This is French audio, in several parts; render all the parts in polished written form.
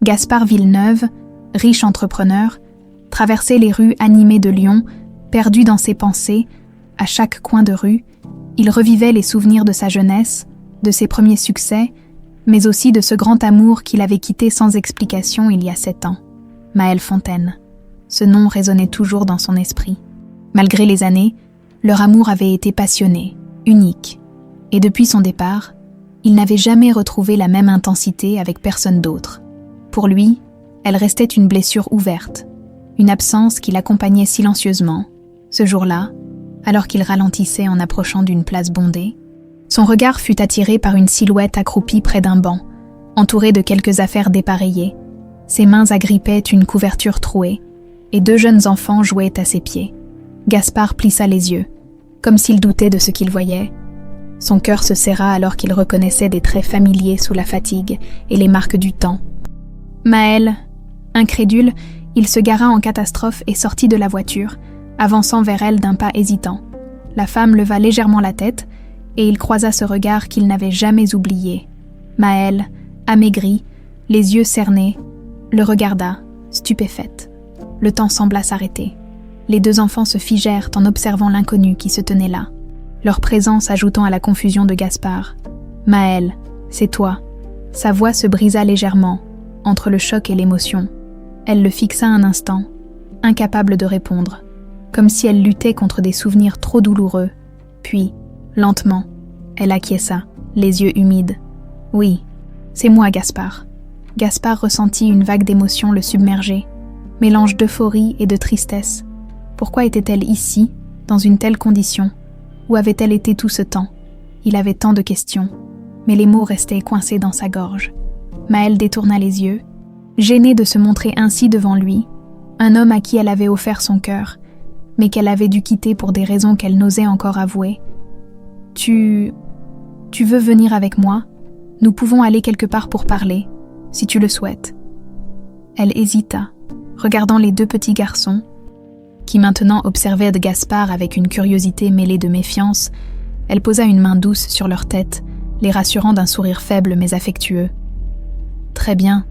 Gaspard Villeneuve, riche entrepreneur, traversait les rues animées de Lyon, perdu dans ses pensées. À chaque coin de rue, il revivait les souvenirs de sa jeunesse, de ses premiers succès, mais aussi de ce grand amour qu'il avait quitté sans explication il y a 7 ans. Maëlle Fontaine. Ce nom résonnait toujours dans son esprit. Malgré les années, leur amour avait été passionné, unique. Et depuis son départ, il n'avait jamais retrouvé la même intensité avec personne d'autre. Pour lui, elle restait une blessure ouverte, une absence qui l'accompagnait silencieusement. Ce jour-là, alors qu'il ralentissait en approchant d'une place bondée, son regard fut attiré par une silhouette accroupie près d'un banc, entourée de quelques affaires dépareillées. Ses mains agrippaient une couverture trouée, et 2 jeunes enfants jouaient à ses pieds. Gaspard plissa les yeux, comme s'il doutait de ce qu'il voyait. Son cœur se serra alors qu'il reconnaissait des traits familiers sous la fatigue et les marques du temps. Maëlle, incrédule, il se gara en catastrophe et sortit de la voiture, avançant vers elle d'un pas hésitant. La femme leva légèrement la tête, et il croisa ce regard qu'il n'avait jamais oublié. Maëlle, amaigrie, les yeux cernés, le regarda, stupéfaite. Le temps sembla s'arrêter. Les 2 enfants se figèrent en observant l'inconnu qui se tenait là, leur présence ajoutant à la confusion de Gaspard. « Maëlle, c'est toi. » Sa voix se brisa légèrement, entre le choc et l'émotion. Elle le fixa un instant, incapable de répondre, comme si elle luttait contre des souvenirs trop douloureux. Puis, lentement, elle acquiesça, les yeux humides. « Oui, c'est moi, Gaspard. » Gaspard ressentit une vague d'émotion le submerger, mélange d'euphorie et de tristesse. Pourquoi était-elle ici, dans une telle condition? Où avait-elle été tout ce temps? Il avait tant de questions, mais les mots restaient coincés dans sa gorge. Maëlle détourna les yeux, gênée de se montrer ainsi devant lui, un homme à qui elle avait offert son cœur, mais qu'elle avait dû quitter pour des raisons qu'elle n'osait encore avouer. « Tu veux venir avec moi? Nous pouvons aller quelque part pour parler, si tu le souhaites. » Elle hésita, regardant les 2 petits garçons, qui maintenant observaient de Gaspard avec une curiosité mêlée de méfiance. Elle posa une main douce sur leur tête, les rassurant d'un sourire faible mais affectueux. « Très bien, »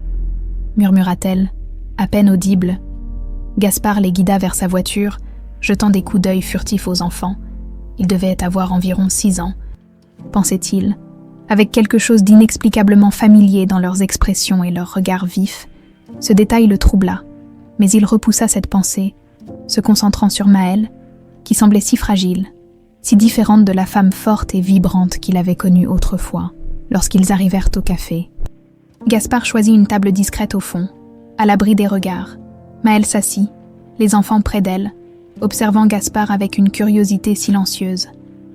murmura-t-elle, à peine audible. Gaspard les guida vers sa voiture, jetant des coups d'œil furtifs aux enfants. Ils devaient avoir environ 6 ans, pensait-il, avec quelque chose d'inexplicablement familier dans leurs expressions et leurs regards vifs. Ce détail le troubla, mais il repoussa cette pensée, se concentrant sur Maëlle, qui semblait si fragile, si différente de la femme forte et vibrante qu'il avait connue autrefois, lorsqu'ils arrivèrent au café. Gaspard choisit une table discrète au fond, à l'abri des regards. Maëlle s'assit, les enfants près d'elle, observant Gaspard avec une curiosité silencieuse.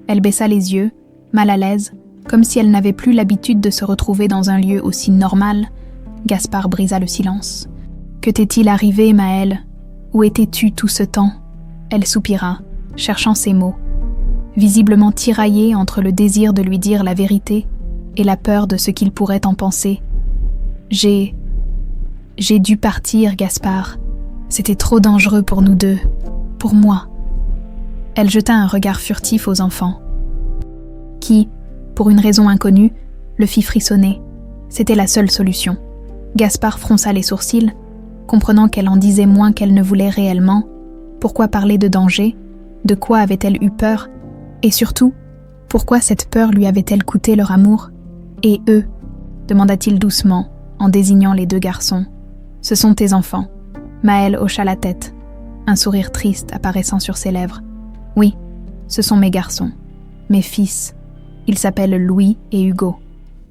Elle baissa les yeux, mal à l'aise, comme si elle n'avait plus l'habitude de se retrouver dans un lieu aussi normal. Gaspard brisa le silence. « Que t'est-il arrivé, Maëlle? Où étais-tu tout ce temps ?» Elle soupira, cherchant ses mots, visiblement tiraillée entre le désir de lui dire la vérité et la peur de ce qu'il pourrait en penser. « J'ai dû partir, Gaspard. C'était trop dangereux pour nous 2, pour moi. » Elle jeta un regard furtif aux enfants, qui, pour une raison inconnue, le fit frissonner. C'était la seule solution. Gaspard fronça les sourcils, comprenant qu'elle en disait moins qu'elle ne voulait réellement. Pourquoi parler de danger? De quoi avait-elle eu peur? Et surtout, pourquoi cette peur lui avait-elle coûté leur amour? Et eux? Demanda-t-il doucement, en désignant les 2 garçons. « Ce sont tes enfants. » Maëlle hocha la tête, un sourire triste apparaissant sur ses lèvres. « Oui, ce sont mes garçons, mes fils. Ils s'appellent Louis et Hugo. »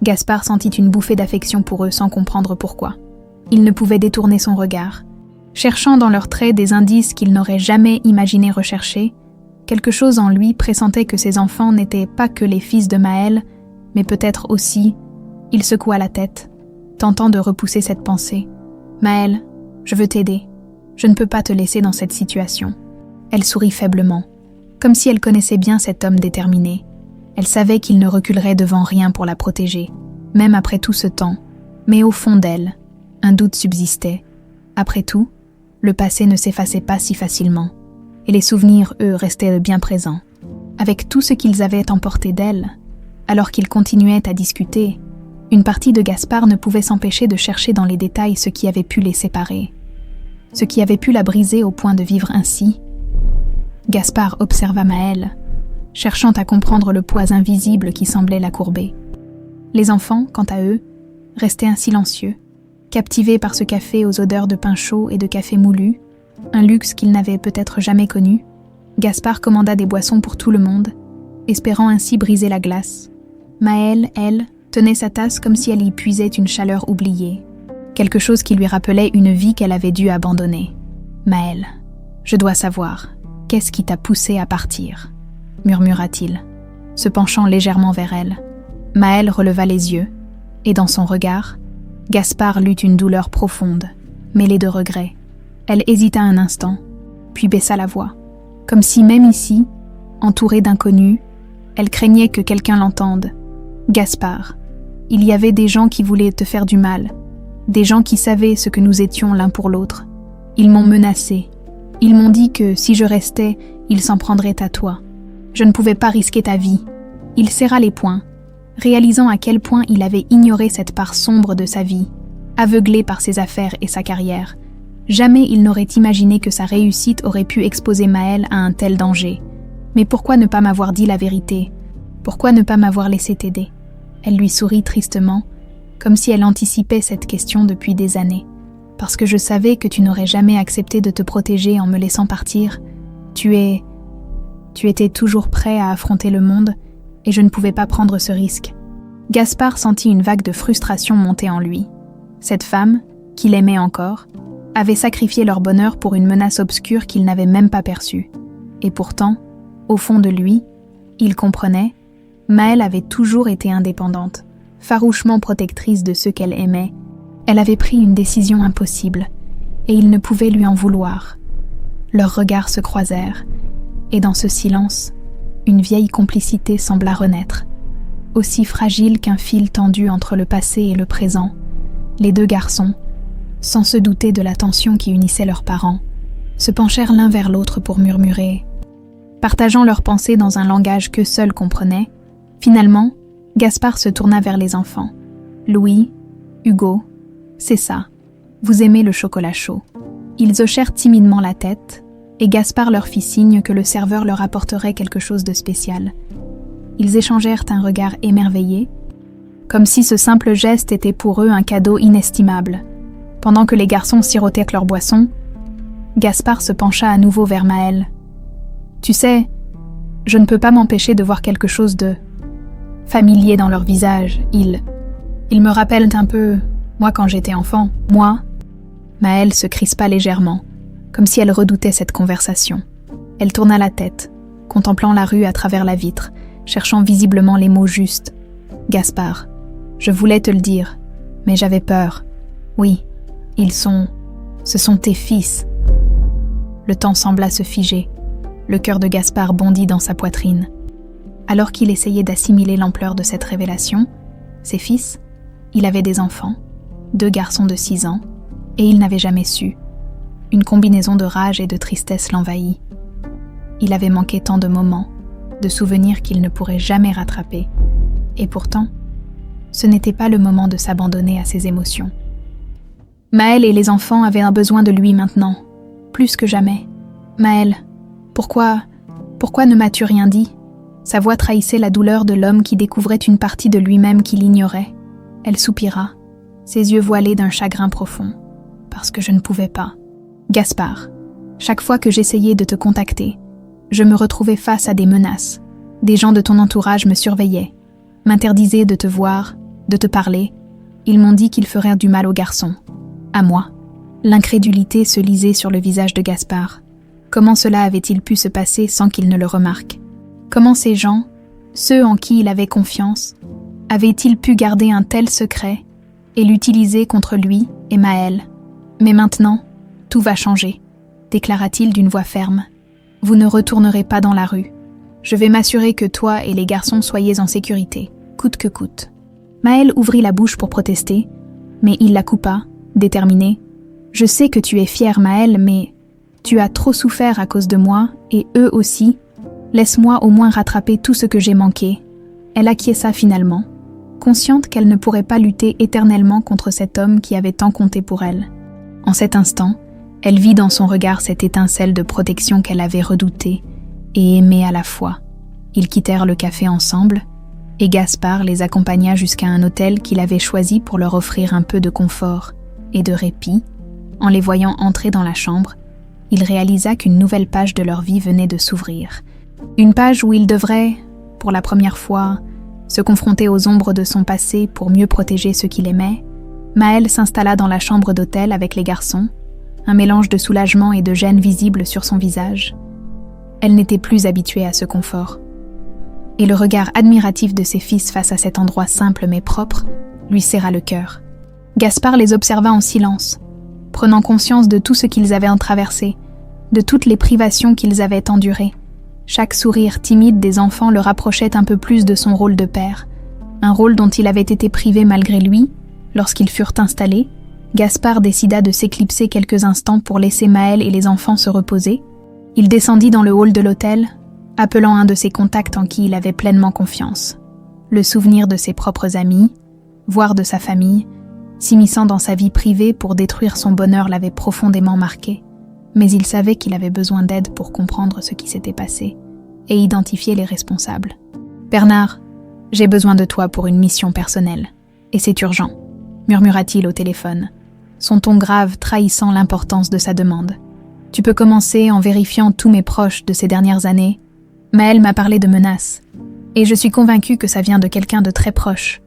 Gaspard sentit une bouffée d'affection pour eux sans comprendre pourquoi. Il ne pouvait détourner son regard. Cherchant dans leurs traits des indices qu'il n'aurait jamais imaginé rechercher, quelque chose en lui pressentait que ces enfants n'étaient pas que les fils de Maëlle, mais peut-être aussi... Il secoua la tête, tentant de repousser cette pensée. « Maëlle, je veux t'aider. Je ne peux pas te laisser dans cette situation. » Elle sourit faiblement, comme si elle connaissait bien cet homme déterminé. Elle savait qu'il ne reculerait devant rien pour la protéger, même après tout ce temps. Mais au fond d'elle, un doute subsistait. Après tout, le passé ne s'effaçait pas si facilement, et les souvenirs, eux, restaient bien présents. Avec tout ce qu'ils avaient emporté d'elle, alors qu'ils continuaient à discuter, Une partie de Gaspard ne pouvait s'empêcher de chercher dans les détails ce qui avait pu les séparer, ce qui avait pu la briser au point de vivre ainsi. Gaspard observa Maëlle, cherchant à comprendre le poids invisible qui semblait la courber. Les enfants, quant à eux, restaient silencieux, captivés par ce café aux odeurs de pain chaud et de café moulu, un luxe qu'ils n'avaient peut-être jamais connu. Gaspard commanda des boissons pour tout le monde, espérant ainsi briser la glace. Maëlle, elle, tenait sa tasse comme si elle y puisait une chaleur oubliée, quelque chose qui lui rappelait une vie qu'elle avait dû abandonner. « Maëlle, je dois savoir, qu'est-ce qui t'a poussée à partir ?» murmura-t-il, se penchant légèrement vers elle. Maëlle releva les yeux, et dans son regard, Gaspard lut une douleur profonde, mêlée de regrets. Elle hésita un instant, puis baissa la voix, comme si même ici, entourée d'inconnus, elle craignait que quelqu'un l'entende. « Gaspard, il y avait des gens qui voulaient te faire du mal, des gens qui savaient ce que nous étions l'un pour l'autre. Ils m'ont menacé. Ils m'ont dit que si je restais, ils s'en prendraient à toi. Je ne pouvais pas risquer ta vie. » Il serra les poings, réalisant à quel point il avait ignoré cette part sombre de sa vie, aveuglé par ses affaires et sa carrière. Jamais il n'aurait imaginé que sa réussite aurait pu exposer Maëlle à un tel danger. Mais pourquoi ne pas m'avoir dit la vérité? Pourquoi ne pas m'avoir laissé t'aider? Elle lui sourit tristement, comme si elle anticipait cette question depuis des années. Parce que je savais que tu n'aurais jamais accepté de te protéger en me laissant partir. Tu étais toujours prêt à affronter le monde, et je ne pouvais pas prendre ce risque. Gaspard sentit une vague de frustration monter en lui. Cette femme, qu'il aimait encore, avait sacrifié leur bonheur pour une menace obscure qu'il n'avait même pas perçue. Et pourtant, au fond de lui, il comprenait, Maëlle avait toujours été indépendante, farouchement protectrice de ceux qu'elle aimait. Elle avait pris une décision impossible, et il ne pouvait lui en vouloir. Leurs regards se croisèrent, et dans ce silence, une vieille complicité sembla renaître. Aussi fragile qu'un fil tendu entre le passé et le présent, les deux garçons, sans se douter de la tension qui unissait leurs parents, se penchèrent l'un vers l'autre pour murmurer. Partageant leurs pensées dans un langage qu'eux seuls comprenaient, finalement, Gaspard se tourna vers les enfants. « Louis, Hugo, c'est ça, vous aimez le chocolat chaud. » Ils hochèrent timidement la tête, et Gaspard leur fit signe que le serveur leur apporterait quelque chose de spécial. Ils échangèrent un regard émerveillé, comme si ce simple geste était pour eux un cadeau inestimable. Pendant que les garçons sirotaient leur boisson, Gaspard se pencha à nouveau vers Maëlle. « Tu sais, je ne peux pas m'empêcher de voir quelque chose de familier dans leur visage. Ils me rappellent un peu, moi quand j'étais enfant. Moi ?» Maëlle se crispa légèrement, comme si elle redoutait cette conversation. Elle tourna la tête, contemplant la rue à travers la vitre, cherchant visiblement les mots justes. « Gaspard, je voulais te le dire, mais j'avais peur. Oui, ce sont tes fils. » Le temps sembla se figer. Le cœur de Gaspard bondit dans sa poitrine. Alors qu'il essayait d'assimiler l'ampleur de cette révélation, ses fils, il avait des enfants, 2 garçons de 6 ans, et il n'avait jamais su. Une combinaison de rage et de tristesse l'envahit. Il avait manqué tant de moments, de souvenirs qu'il ne pourrait jamais rattraper. Et pourtant, ce n'était pas le moment de s'abandonner à ses émotions. Maëlle et les enfants avaient un besoin de lui maintenant, plus que jamais. « Maëlle, pourquoi ne m'as-tu rien dit ?» Sa voix trahissait la douleur de l'homme qui découvrait une partie de lui-même qu'il ignorait. Elle soupira, ses yeux voilés d'un chagrin profond. « Parce que je ne pouvais pas. » Gaspard, chaque fois que j'essayais de te contacter, je me retrouvais face à des menaces. Des gens de ton entourage me surveillaient, m'interdisaient de te voir, de te parler. Ils m'ont dit qu'ils feraient du mal aux garçons. À moi. L'incrédulité se lisait sur le visage de Gaspard. Comment cela avait-il pu se passer sans qu'il ne le remarque? Comment ces gens, ceux en qui il avait confiance, avaient-ils pu garder un tel secret et l'utiliser contre lui et Maëlle? Mais maintenant, tout va changer, déclara-t-il d'une voix ferme. Vous ne retournerez pas dans la rue. Je vais m'assurer que toi et les garçons soyez en sécurité, coûte que coûte. Maëlle ouvrit la bouche pour protester, mais il la coupa, déterminé. Je sais que tu es fière, Maëlle, mais tu as trop souffert à cause de moi, et eux aussi. Laisse-moi au moins rattraper tout ce que j'ai manqué. Elle acquiesça finalement, consciente qu'elle ne pourrait pas lutter éternellement contre cet homme qui avait tant compté pour elle. En cet instant, elle vit dans son regard cette étincelle de protection qu'elle avait redoutée et aimée à la fois. Ils quittèrent le café ensemble, et Gaspard les accompagna jusqu'à un hôtel qu'il avait choisi pour leur offrir un peu de confort et de répit. En les voyant entrer dans la chambre, il réalisa qu'une nouvelle page de leur vie venait de s'ouvrir. Une page où il devrait, pour la première fois, se confronter aux ombres de son passé pour mieux protéger ceux qu'il aimait. Maëlle s'installa dans la chambre d'hôtel avec les garçons, un mélange de soulagement et de gêne visible sur son visage. Elle n'était plus habituée à ce confort. Et le regard admiratif de ses fils face à cet endroit simple mais propre lui serra le cœur. Gaspard les observa en silence, prenant conscience de tout ce qu'ils avaient traversé, de toutes les privations qu'ils avaient endurées. Chaque sourire timide des enfants le rapprochait un peu plus de son rôle de père, un rôle dont il avait été privé malgré lui. Lorsqu'ils furent installés, Gaspard décida de s'éclipser quelques instants pour laisser Maëlle et les enfants se reposer. Il descendit dans le hall de l'hôtel, appelant un de ses contacts en qui il avait pleinement confiance. Le souvenir de ses propres amis, voire de sa famille, s'immisçant dans sa vie privée pour détruire son bonheur l'avait profondément marqué, mais il savait qu'il avait besoin d'aide pour comprendre ce qui s'était passé et identifier les responsables. « Bernard, j'ai besoin de toi pour une mission personnelle, et c'est urgent », murmura-t-il au téléphone, son ton grave trahissant l'importance de sa demande. « Tu peux commencer en vérifiant tous mes proches de ces dernières années. Maëlle m'a parlé de menaces, et je suis convaincue que ça vient de quelqu'un de très proche. »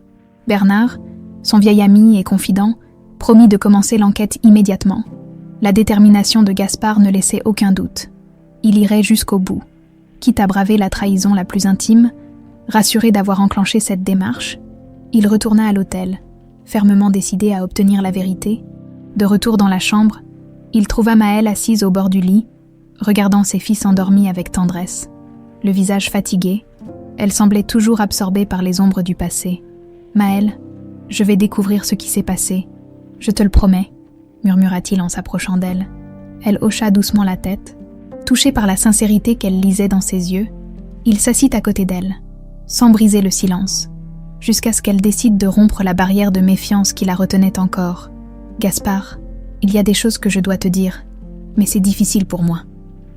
Bernard, son vieil ami et confident, promit de commencer l'enquête immédiatement. La détermination de Gaspard ne laissait aucun doute. Il irait jusqu'au bout. Quitte à braver la trahison la plus intime, rassuré d'avoir enclenché cette démarche, il retourna à l'hôtel, fermement décidé à obtenir la vérité. De retour dans la chambre, il trouva Maëlle assise au bord du lit, regardant ses fils endormis avec tendresse. Le visage fatigué, elle semblait toujours absorbée par les ombres du passé. « Maëlle, je vais découvrir ce qui s'est passé. Je te le promets, » murmura-t-il en s'approchant d'elle. Elle hocha doucement la tête. Touché par la sincérité qu'elle lisait dans ses yeux, il s'assit à côté d'elle, sans briser le silence, jusqu'à ce qu'elle décide de rompre la barrière de méfiance qui la retenait encore. « Gaspard, il y a des choses que je dois te dire, mais c'est difficile pour moi.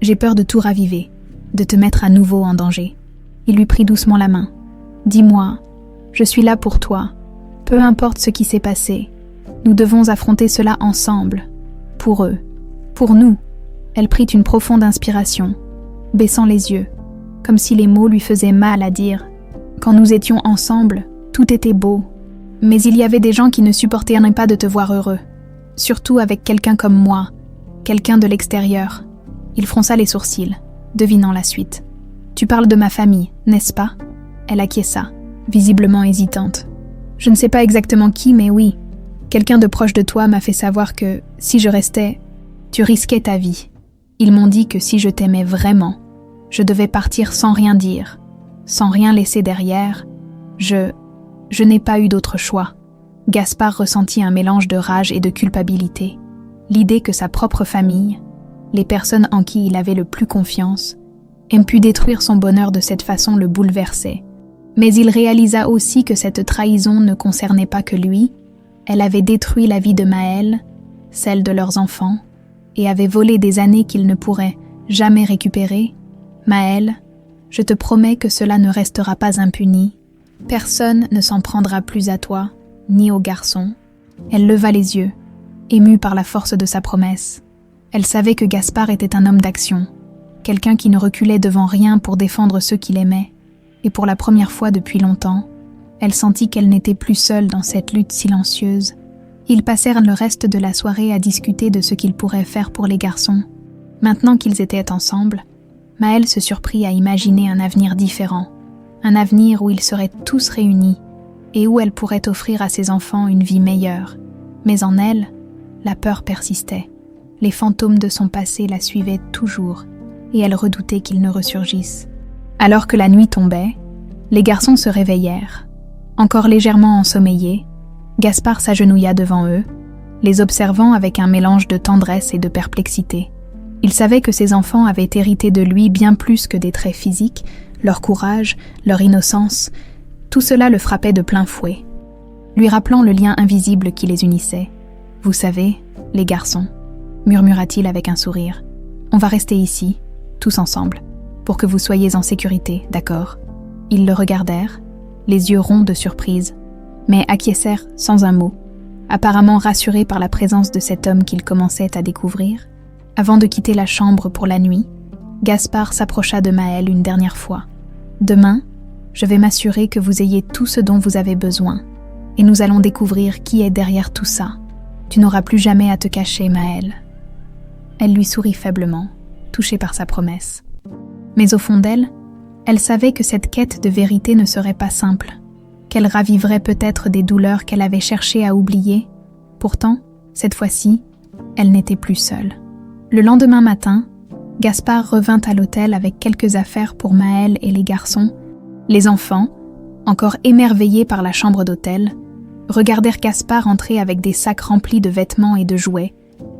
J'ai peur de tout raviver, de te mettre à nouveau en danger. » Il lui prit doucement la main. « Dis-moi, je suis là pour toi. Peu importe ce qui s'est passé, nous devons affronter cela ensemble. Pour eux, pour nous. » Elle prit une profonde inspiration, baissant les yeux, comme si les mots lui faisaient mal à dire. Quand nous étions ensemble, tout était beau. Mais il y avait des gens qui ne supporteraient pas de te voir heureux. Surtout avec quelqu'un comme moi, quelqu'un de l'extérieur. Il fronça les sourcils, devinant la suite. « Tu parles de ma famille, n'est-ce pas ?» Elle acquiesça, visiblement hésitante. « Je ne sais pas exactement qui, mais oui. Quelqu'un de proche de toi m'a fait savoir que, si je restais, tu risquais ta vie. Ils m'ont dit que si je t'aimais vraiment, je devais partir sans rien dire, sans rien laisser derrière. Je n'ai pas eu d'autre choix. » Gaspard ressentit un mélange de rage et de culpabilité. L'idée que sa propre famille, les personnes en qui il avait le plus confiance, aient pu détruire son bonheur de cette façon le bouleversait. Mais il réalisa aussi que cette trahison ne concernait pas que lui. Elle avait détruit la vie de Maëlle, celle de leurs enfants, et avait volé des années qu'il ne pourrait jamais récupérer. « Maëlle, je te promets que cela ne restera pas impuni. Personne ne s'en prendra plus à toi, ni aux garçons. » Elle leva les yeux, émue par la force de sa promesse. Elle savait que Gaspard était un homme d'action, quelqu'un qui ne reculait devant rien pour défendre ceux qu'il aimait, et pour la première fois depuis longtemps, elle sentit qu'elle n'était plus seule dans cette lutte silencieuse. Ils passèrent le reste de la soirée à discuter de ce qu'ils pourraient faire pour les garçons. Maintenant qu'ils étaient ensemble, Maëlle se surprit à imaginer un avenir différent, un avenir où ils seraient tous réunis et où elle pourrait offrir à ses enfants une vie meilleure. Mais en elle, la peur persistait. Les fantômes de son passé la suivaient toujours et elle redoutait qu'ils ne ressurgissent. Alors que la nuit tombait, les garçons se réveillèrent. Encore légèrement ensommeillés, Gaspard s'agenouilla devant eux, les observant avec un mélange de tendresse et de perplexité. Il savait que ses enfants avaient hérité de lui bien plus que des traits physiques, leur courage, leur innocence, Tout cela le frappait de plein fouet, lui rappelant le lien invisible qui les unissait. « Vous savez, les garçons, » murmura-t-il avec un sourire, « on va rester ici, tous ensemble, pour que vous soyez en sécurité, d'accord ?» Ils le regardèrent, les yeux ronds de surprise, mais acquiescèrent sans un mot, apparemment rassurés par la présence de cet homme qu'ils commençaient à découvrir. Avant de quitter la chambre pour la nuit, Gaspard s'approcha de Maëlle une dernière fois. « Demain, je vais m'assurer que vous ayez tout ce dont vous avez besoin, et nous allons découvrir qui est derrière tout ça. Tu n'auras plus jamais à te cacher, Maëlle. » Elle lui sourit faiblement, touchée par sa promesse. Mais au fond d'elle, elle savait que cette quête de vérité ne serait pas simple, qu'elle raviverait peut-être des douleurs qu'elle avait cherché à oublier. Pourtant, cette fois-ci, elle n'était plus seule. Le lendemain matin, Gaspard revint à l'hôtel avec quelques affaires pour Maëlle et les garçons. Les enfants, encore émerveillés par la chambre d'hôtel, regardèrent Gaspard entrer avec des sacs remplis de vêtements et de jouets,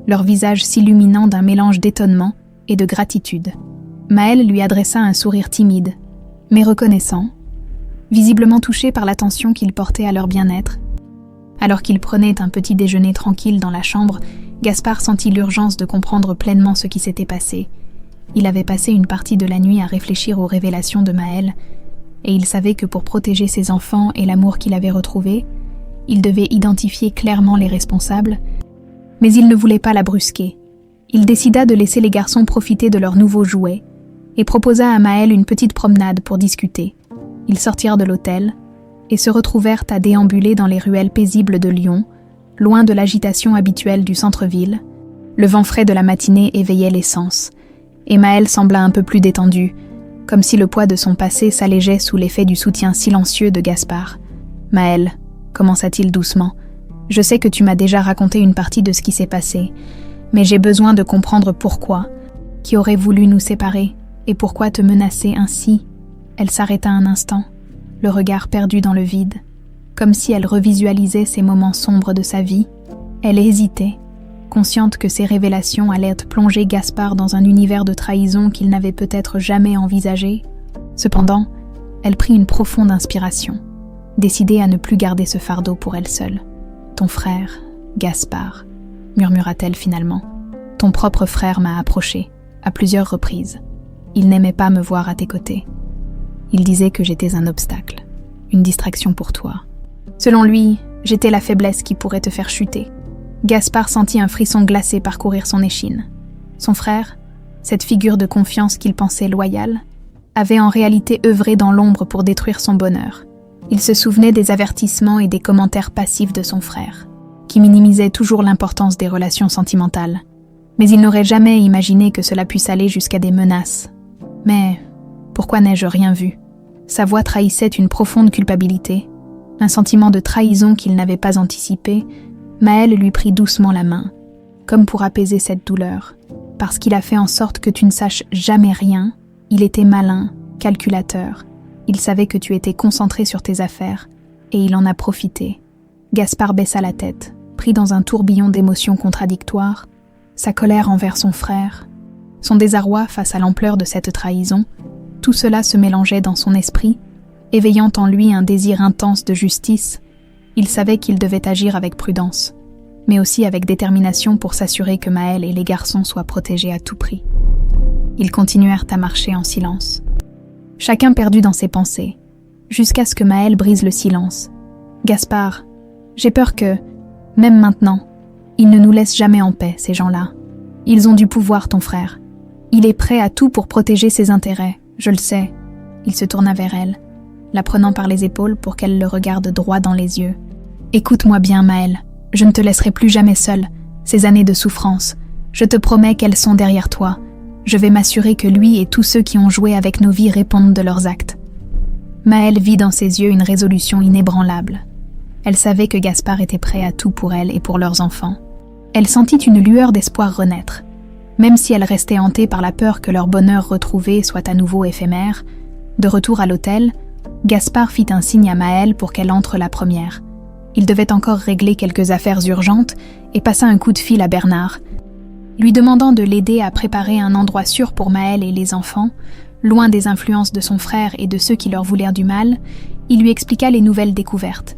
leur visage s'illuminant d'un mélange d'étonnement et de gratitude. Maëlle lui adressa un sourire timide, mais reconnaissant, visiblement touché par l'attention qu'il portait à leur bien-être. Alors qu'il prenait un petit déjeuner tranquille dans la chambre, Gaspard sentit l'urgence de comprendre pleinement ce qui s'était passé. Il avait passé une partie de la nuit à réfléchir aux révélations de Maëlle, et il savait que pour protéger ses enfants et l'amour qu'il avait retrouvé, il devait identifier clairement les responsables, mais il ne voulait pas la brusquer. Il décida de laisser les garçons profiter de leurs nouveaux jouets et proposa à Maëlle une petite promenade pour discuter. Ils sortirent de l'hôtel et se retrouvèrent à déambuler dans les ruelles paisibles de Lyon, loin de l'agitation habituelle du centre-ville. Le vent frais de la matinée éveillait les sens, et Maëlle sembla un peu plus détendue, comme si le poids de son passé s'allégeait sous l'effet du soutien silencieux de Gaspard. « Maëlle, » commença-t-il doucement, « je sais que tu m'as déjà raconté une partie de ce qui s'est passé, mais j'ai besoin de comprendre pourquoi, qui aurait voulu nous séparer, et pourquoi te menacer ainsi. » Elle s'arrêta un instant, le regard perdu dans le vide, comme si elle revisualisait ces moments sombres de sa vie. Elle hésitait, consciente que ces révélations allaient plonger Gaspard dans un univers de trahison qu'il n'avait peut-être jamais envisagé. Cependant, elle prit une profonde inspiration, décidée à ne plus garder ce fardeau pour elle seule. « Ton frère, Gaspard, » murmura-t-elle finalement. « Ton propre frère m'a approché, à plusieurs reprises. Il n'aimait pas me voir à tes côtés. Il disait que j'étais un obstacle, une distraction pour toi. Selon lui, j'étais la faiblesse qui pourrait te faire chuter. » Gaspard sentit un frisson glacé parcourir son échine. Son frère, cette figure de confiance qu'il pensait loyale, avait en réalité œuvré dans l'ombre pour détruire son bonheur. Il se souvenait des avertissements et des commentaires passifs de son frère, qui minimisaient toujours l'importance des relations sentimentales. Mais il n'aurait jamais imaginé que cela puisse aller jusqu'à des menaces. Mais pourquoi n'ai-je rien vu? Sa voix trahissait une profonde culpabilité, un sentiment de trahison qu'il n'avait pas anticipé. Maëlle lui prit doucement la main, comme pour apaiser cette douleur. Parce qu'il a fait en sorte que tu ne saches jamais rien, il était malin, calculateur. Il savait que tu étais concentré sur tes affaires, et il en a profité. Gaspard baissa la tête, pris dans un tourbillon d'émotions contradictoires, sa colère envers son frère, son désarroi face à l'ampleur de cette trahison. Tout cela se mélangeait dans son esprit, éveillant en lui un désir intense de justice. Il savait qu'il devait agir avec prudence, mais aussi avec détermination pour s'assurer que Maëlle et les garçons soient protégés à tout prix. Ils continuèrent à marcher en silence, chacun perdu dans ses pensées, jusqu'à ce que Maëlle brise le silence. « Gaspard, j'ai peur que, même maintenant, ils ne nous laissent jamais en paix, ces gens-là. Ils ont du pouvoir, ton frère. Il est prêt à tout pour protéger ses intérêts, je le sais. » Il se tourna vers elle, la prenant par les épaules pour qu'elle le regarde droit dans les yeux. « Écoute-moi bien, Maëlle, je ne te laisserai plus jamais seule. Ces années de souffrance, je te promets qu'elles sont derrière toi. Je vais m'assurer que lui et tous ceux qui ont joué avec nos vies répondent de leurs actes. » Maëlle vit dans ses yeux une résolution inébranlable. Elle savait que Gaspard était prêt à tout pour elle et pour leurs enfants. Elle sentit une lueur d'espoir renaître. Même si elle restait hantée par la peur que leur bonheur retrouvé soit à nouveau éphémère, de retour à l'hôtel, Gaspard fit un signe à Maëlle pour qu'elle entre la première. Il devait encore régler quelques affaires urgentes et passa un coup de fil à Bernard, lui demandant de l'aider à préparer un endroit sûr pour Maëlle et les enfants. Loin des influences de son frère et de ceux qui leur voulèrent du mal, Il lui expliqua les nouvelles découvertes.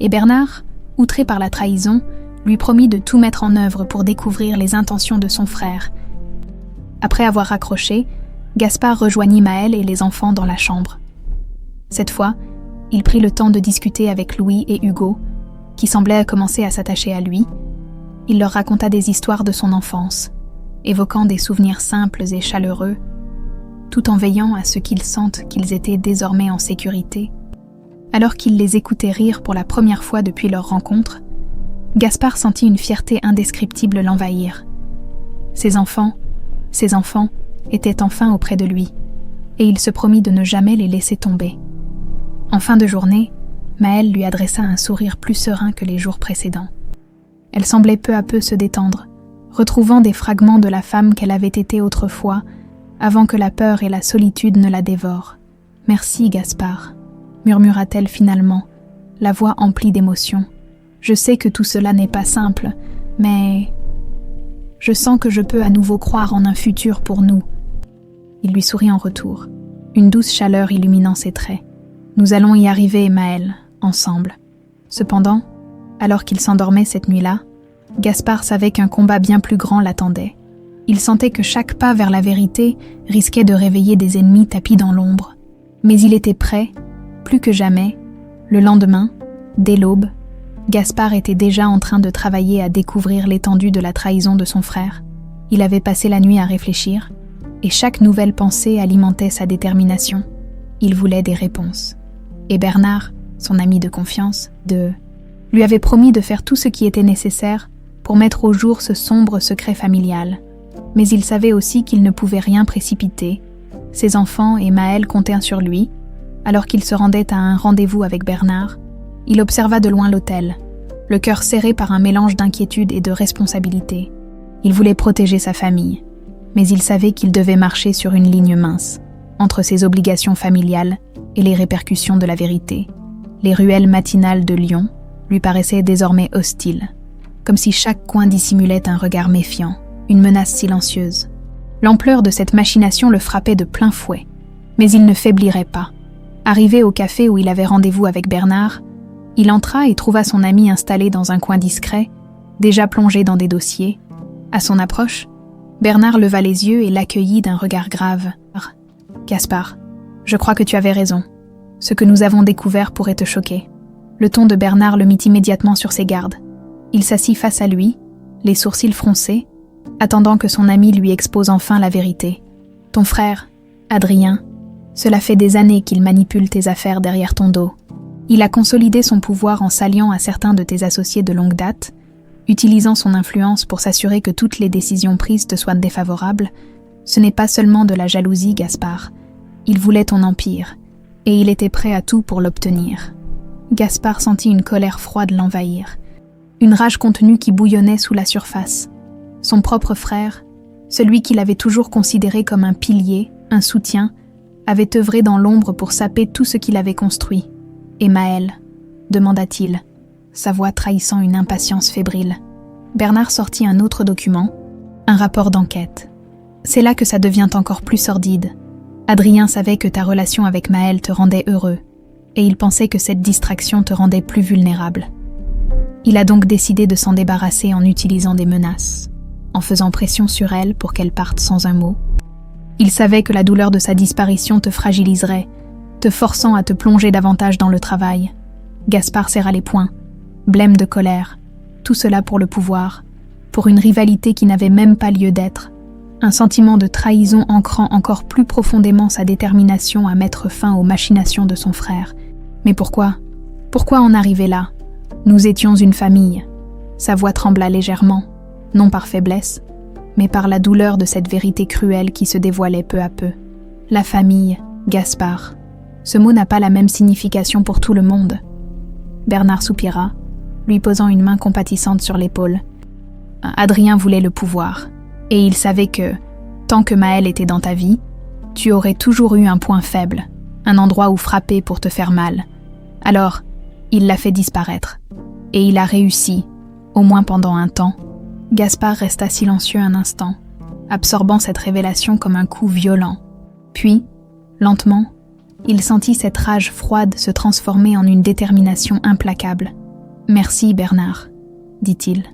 Et Bernard, outré par la trahison, lui promit de tout mettre en œuvre pour découvrir les intentions de son frère. Après avoir raccroché, Gaspard rejoignit Maëlle et les enfants dans la chambre. Cette fois, il prit le temps de discuter avec Louis et Hugo, qui semblaient commencer à s'attacher à lui. Il leur raconta des histoires de son enfance, évoquant des souvenirs simples et chaleureux, tout en veillant à ce qu'ils sentent qu'ils étaient désormais en sécurité. Alors qu'il les écoutait rire pour la première fois depuis leur rencontre, Gaspard sentit une fierté indescriptible l'envahir. Ses enfants étaient enfin auprès de lui, et il se promit de ne jamais les laisser tomber. En fin de journée, Maëlle lui adressa un sourire plus serein que les jours précédents. Elle semblait peu à peu se détendre, retrouvant des fragments de la femme qu'elle avait été autrefois, avant que la peur et la solitude ne la dévorent. « Merci, Gaspard », murmura-t-elle finalement, la voix emplie d'émotion. « Je sais que tout cela n'est pas simple, mais je sens que je peux à nouveau croire en un futur pour nous. » Il lui sourit en retour, une douce chaleur illuminant ses traits. « Nous allons y arriver, Maëlle, ensemble. » Cependant, alors qu'il s'endormait cette nuit-là, Gaspard savait qu'un combat bien plus grand l'attendait. Il sentait que chaque pas vers la vérité risquait de réveiller des ennemis tapis dans l'ombre. Mais il était prêt, plus que jamais. Le lendemain, dès l'aube, Gaspard était déjà en train de travailler à découvrir l'étendue de la trahison de son frère. Il avait passé la nuit à réfléchir, et chaque nouvelle pensée alimentait sa détermination. Il voulait des réponses. Et Bernard, son ami de confiance, lui avait promis de faire tout ce qui était nécessaire pour mettre au jour ce sombre secret familial. Mais il savait aussi qu'il ne pouvait rien précipiter. Ses enfants et Maëlle comptaient sur lui. Alors qu'il se rendait à un rendez-vous avec Bernard, il observa de loin l'hôtel, le cœur serré par un mélange d'inquiétude et de responsabilité. Il voulait protéger sa famille, mais il savait qu'il devait marcher sur une ligne mince, entre ses obligations familiales et les répercussions de la vérité. Les ruelles matinales de Lyon lui paraissaient désormais hostiles, comme si chaque coin dissimulait un regard méfiant, une menace silencieuse. L'ampleur de cette machination le frappait de plein fouet, mais il ne faiblirait pas. Arrivé au café où il avait rendez-vous avec Bernard, il entra et trouva son ami installé dans un coin discret, déjà plongé dans des dossiers. À son approche, Bernard leva les yeux et l'accueillit d'un regard grave. « Gaspard, je crois que tu avais raison. Ce que nous avons découvert pourrait te choquer. » Le ton de Bernard le mit immédiatement sur ses gardes. Il s'assit face à lui, les sourcils froncés, attendant que son ami lui expose enfin la vérité. « Ton frère, Adrien, cela fait des années qu'il manipule tes affaires derrière ton dos. Il a consolidé son pouvoir en s'alliant à certains de tes associés de longue date, utilisant son influence pour s'assurer que toutes les décisions prises te soient défavorables. Ce n'est pas seulement de la jalousie, Gaspard. Il voulait ton empire, et il était prêt à tout pour l'obtenir. » Gaspard sentit une colère froide l'envahir, une rage contenue qui bouillonnait sous la surface. Son propre frère, celui qu'il avait toujours considéré comme un pilier, un soutien, avait œuvré dans l'ombre pour saper tout ce qu'il avait construit. « Et Maëlle ?» demanda-t-il, sa voix trahissant une impatience fébrile. Bernard sortit un autre document, un rapport d'enquête. « C'est là que ça devient encore plus sordide. Adrien savait que ta relation avec Maëlle te rendait heureux, et il pensait que cette distraction te rendait plus vulnérable. Il a donc décidé de s'en débarrasser en utilisant des menaces, en faisant pression sur elle pour qu'elle parte sans un mot. Il savait que la douleur de sa disparition te fragiliserait, te forçant à te plonger davantage dans le travail. » Gaspard serra les poings, blême de colère, tout cela pour le pouvoir, pour une rivalité qui n'avait même pas lieu d'être, un sentiment de trahison ancrant encore plus profondément sa détermination à mettre fin aux machinations de son frère. Mais pourquoi ? Pourquoi en arriver là ? Nous étions une famille. Sa voix trembla légèrement, non par faiblesse, mais par la douleur de cette vérité cruelle qui se dévoilait peu à peu. La famille, Gaspard. Ce mot n'a pas la même signification pour tout le monde. Bernard soupira, lui posant une main compatissante sur l'épaule. Adrien voulait le pouvoir, et il savait que, tant que Maëlle était dans ta vie, tu aurais toujours eu un point faible, un endroit où frapper pour te faire mal. Alors, il l'a fait disparaître. Et il a réussi, au moins pendant un temps. Gaspard resta silencieux un instant, absorbant cette révélation comme un coup violent. Puis, lentement, Il sentit cette rage froide se transformer en une détermination implacable. « Merci, Bernard, » dit-il,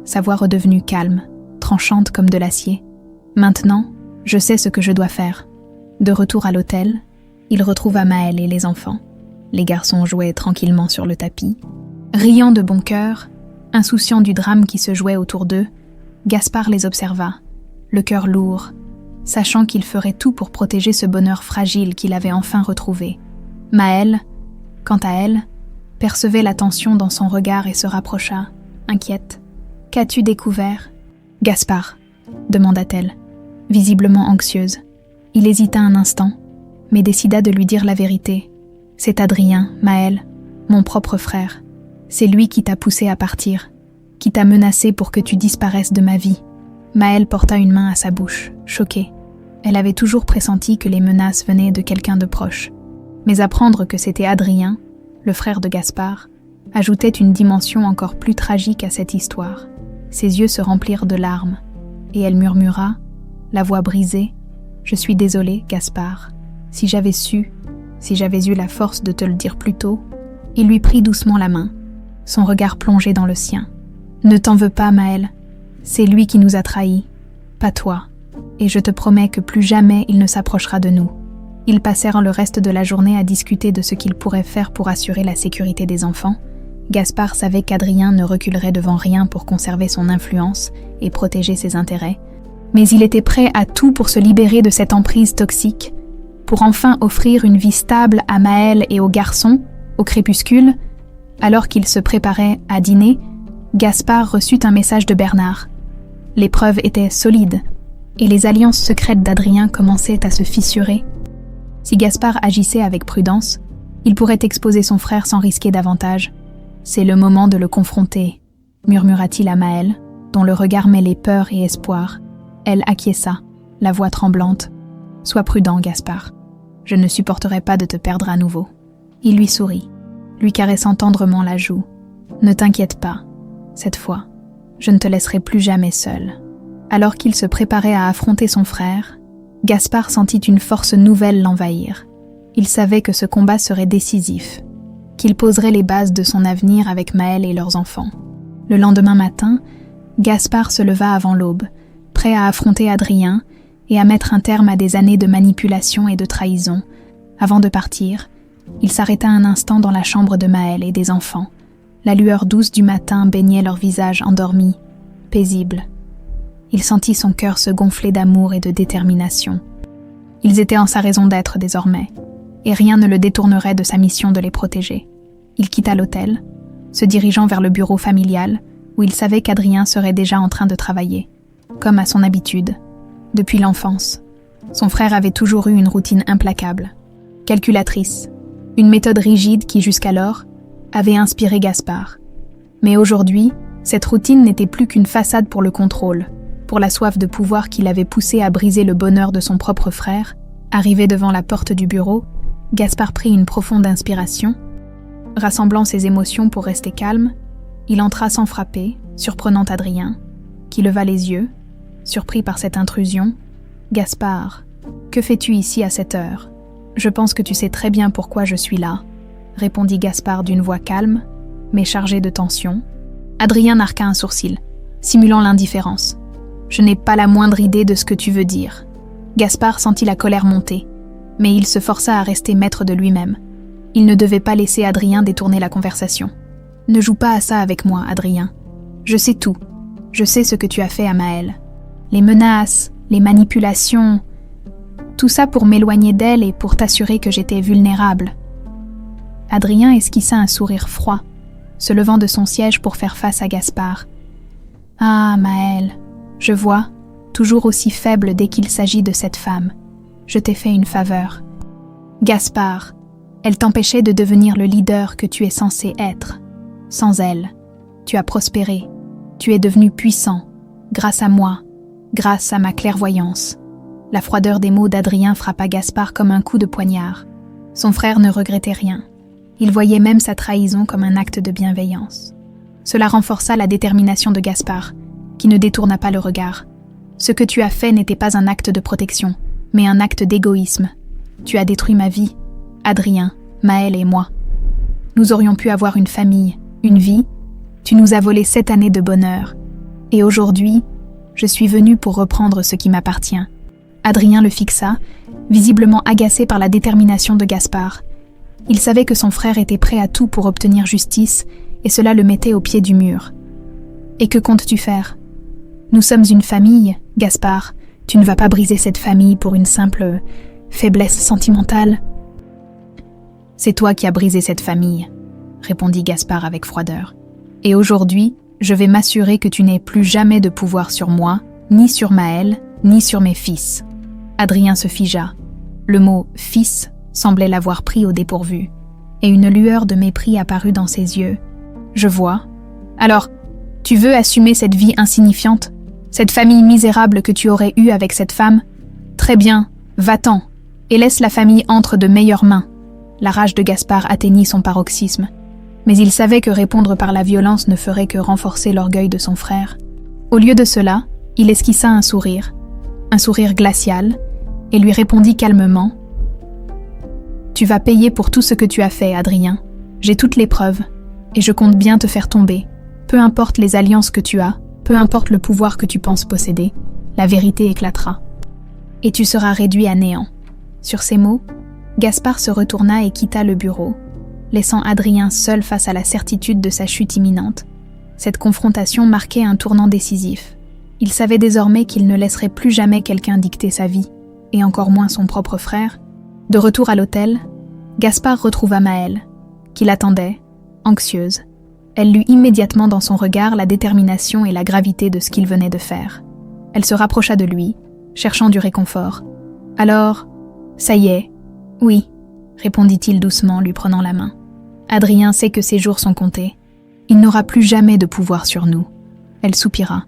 sa voix redevenue calme, tranchante comme de l'acier. « Maintenant, je sais ce que je dois faire. » De retour à l'hôtel, il retrouva Maël et les enfants. Les garçons jouaient tranquillement sur le tapis. Riant de bon cœur, insouciant du drame qui se jouait autour d'eux, Gaspard les observa, le cœur lourd, sachant qu'il ferait tout pour protéger ce bonheur fragile qu'il avait enfin retrouvé. Maël, quant à elle, percevait la tension dans son regard et se rapprocha, inquiète. « Qu'as-tu découvert ?»« Gaspard, » demanda-t-elle, visiblement anxieuse. Il hésita un instant, mais décida de lui dire la vérité. « C'est Adrien, Maël, mon propre frère. C'est lui qui t'a poussé à partir, qui t'a menacé pour que tu disparaisses de ma vie. » Maël porta une main à sa bouche, choquée. Elle avait toujours pressenti que les menaces venaient de quelqu'un de proche. Mais apprendre que c'était Adrien, le frère de Gaspard, ajoutait une dimension encore plus tragique à cette histoire. Ses yeux se remplirent de larmes, et elle murmura, la voix brisée, « Je suis désolée, Gaspard. Si j'avais su, si j'avais eu la force de te le dire plus tôt. » Il lui prit doucement la main, son regard plongé dans le sien. « Ne t'en veux pas, Maël. C'est lui qui nous a trahis, pas toi. Et je te promets que plus jamais il ne s'approchera de nous. » Ils passèrent le reste de la journée à discuter de ce qu'ils pourraient faire pour assurer la sécurité des enfants. Gaspard savait qu'Adrien ne reculerait devant rien pour conserver son influence et protéger ses intérêts, mais il était prêt à tout pour se libérer de cette emprise toxique, pour enfin offrir une vie stable à Maël et aux garçons, au crépuscule. Alors qu'il se préparait à dîner, Gaspard reçut un message de Bernard. Les preuves étaient solides, et les alliances secrètes d'Adrien commençaient à se fissurer. Si Gaspard agissait avec prudence, il pourrait exposer son frère sans risquer davantage. « C'est le moment de le confronter », murmura-t-il à Maël, dont le regard mêlait peur et espoir. Elle acquiesça, la voix tremblante. « Sois prudent, Gaspard. Je ne supporterai pas de te perdre à nouveau. » Il lui sourit, lui caressant tendrement la joue. « Ne t'inquiète pas. Cette fois, je ne te laisserai plus jamais seul. » Alors qu'il se préparait à affronter son frère, Gaspard sentit une force nouvelle l'envahir. Il savait que ce combat serait décisif, qu'il poserait les bases de son avenir avec Maël et leurs enfants. Le lendemain matin, Gaspard se leva avant l'aube, prêt à affronter Adrien et à mettre un terme à des années de manipulation et de trahison. Avant de partir, il s'arrêta un instant dans la chambre de Maël et des enfants. La lueur douce du matin baignait leurs visages endormis, paisibles. Il sentit son cœur se gonfler d'amour et de détermination. Ils étaient en sa raison d'être désormais, et rien ne le détournerait de sa mission de les protéger. Il quitta l'hôtel, se dirigeant vers le bureau familial, où il savait qu'Adrien serait déjà en train de travailler. Comme à son habitude, depuis l'enfance, son frère avait toujours eu une routine implacable, calculatrice, une méthode rigide qui, jusqu'alors, avait inspiré Gaspard. Mais aujourd'hui, cette routine n'était plus qu'une façade pour le contrôle, pour la soif de pouvoir qui l'avait poussé à briser le bonheur de son propre frère. Arrivé devant la porte du bureau, Gaspard prit une profonde inspiration. Rassemblant ses émotions pour rester calme, il entra sans frapper, surprenant Adrien, qui leva les yeux, surpris par cette intrusion. « Gaspard, que fais-tu ici à cette heure ? Je pense que tu sais très bien pourquoi je suis là, » répondit Gaspard d'une voix calme, mais chargée de tension. Adrien arqua un sourcil, simulant l'indifférence. « Je n'ai pas la moindre idée de ce que tu veux dire. » Gaspard sentit la colère monter, mais il se força à rester maître de lui-même. Il ne devait pas laisser Adrien détourner la conversation. « Ne joue pas à ça avec moi, Adrien. Je sais tout. Je sais ce que tu as fait à Maël. Les menaces, les manipulations, tout ça pour m'éloigner d'elle et pour t'assurer que j'étais vulnérable. » Adrien esquissa un sourire froid, se levant de son siège pour faire face à Gaspard. « Ah, Maël, je vois, toujours aussi faible dès qu'il s'agit de cette femme. Je t'ai fait une faveur. Gaspard, elle t'empêchait de devenir le leader que tu es censé être. Sans elle, tu as prospéré, tu es devenu puissant, grâce à moi, grâce à ma clairvoyance. » La froideur des mots d'Adrien frappa Gaspard comme un coup de poignard. Son frère ne regrettait rien. Il voyait même sa trahison comme un acte de bienveillance. Cela renforça la détermination de Gaspard, qui ne détourna pas le regard. « Ce que tu as fait n'était pas un acte de protection, mais un acte d'égoïsme. Tu as détruit ma vie. Adrien, Maëlle et moi. Nous aurions pu avoir une famille, une vie. Tu nous as volé 7 années de bonheur. Et aujourd'hui, je suis venue pour reprendre ce qui m'appartient. » Adrien le fixa, visiblement agacé par la détermination de Gaspard. Il savait que son frère était prêt à tout pour obtenir justice, et cela le mettait au pied du mur. « Et que comptes-tu faire ? Nous sommes une famille, Gaspard. Tu ne vas pas briser cette famille pour une simple faiblesse sentimentale. »« C'est toi qui as brisé cette famille, » répondit Gaspard avec froideur. « Et aujourd'hui, je vais m'assurer que tu n'aies plus jamais de pouvoir sur moi, ni sur Maëlle, ni sur mes fils. » Adrien se figea. Le mot « fils » semblait l'avoir pris au dépourvu, et une lueur de mépris apparut dans ses yeux. « Je vois. Alors, tu veux assumer cette vie insignifiante, cette famille misérable que tu aurais eue avec cette femme ? Très bien, va-t'en, et laisse la famille entre de meilleures mains. » La rage de Gaspard atteignit son paroxysme, mais il savait que répondre par la violence ne ferait que renforcer l'orgueil de son frère. Au lieu de cela, il esquissa un sourire glacial, et lui répondit calmement « Tu vas payer pour tout ce que tu as fait, Adrien. J'ai toutes les preuves, et je compte bien te faire tomber. Peu importe les alliances que tu as, peu importe le pouvoir que tu penses posséder, la vérité éclatera. Et tu seras réduit à néant. » Sur ces mots, Gaspard se retourna et quitta le bureau, laissant Adrien seul face à la certitude de sa chute imminente. Cette confrontation marquait un tournant décisif. Il savait désormais qu'il ne laisserait plus jamais quelqu'un dicter sa vie, et encore moins son propre frère. De retour à l'hôtel, Gaspard retrouva Maëlle, qui l'attendait, anxieuse. Elle lut immédiatement dans son regard la détermination et la gravité de ce qu'il venait de faire. Elle se rapprocha de lui, cherchant du réconfort. « Alors, ça y est, oui, » répondit-il doucement, lui prenant la main. « Adrien sait que ses jours sont comptés. Il n'aura plus jamais de pouvoir sur nous. » Elle soupira,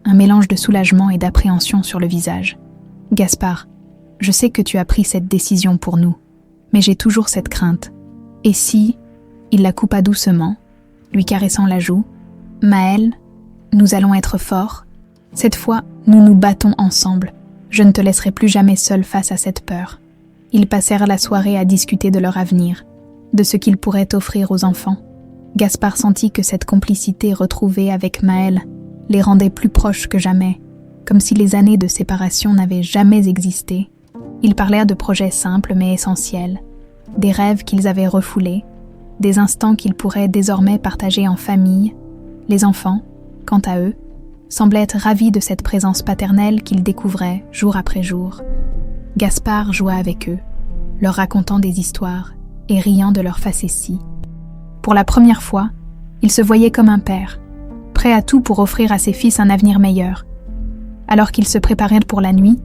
un mélange de soulagement et d'appréhension sur le visage. « Gaspard, je sais que tu as pris cette décision pour nous, mais j'ai toujours cette crainte. Et si... » Il la coupa doucement, lui caressant la joue. « Maëlle, nous allons être forts. Cette fois, nous nous battons ensemble. Je ne te laisserai plus jamais seule face à cette peur. » Ils passèrent la soirée à discuter de leur avenir, de ce qu'ils pourraient offrir aux enfants. Gaspard sentit que cette complicité retrouvée avec Maëlle les rendait plus proches que jamais, comme si les années de séparation n'avaient jamais existé. Ils parlèrent de projets simples mais essentiels, des rêves qu'ils avaient refoulés, des instants qu'ils pourraient désormais partager en famille. Les enfants, quant à eux, semblaient être ravis de cette présence paternelle qu'ils découvraient jour après jour. Gaspard joua avec eux, leur racontant des histoires et riant de leurs facéties. Pour la première fois, il se voyait comme un père, prêt à tout pour offrir à ses fils un avenir meilleur. Alors qu'ils se préparaient pour la nuit,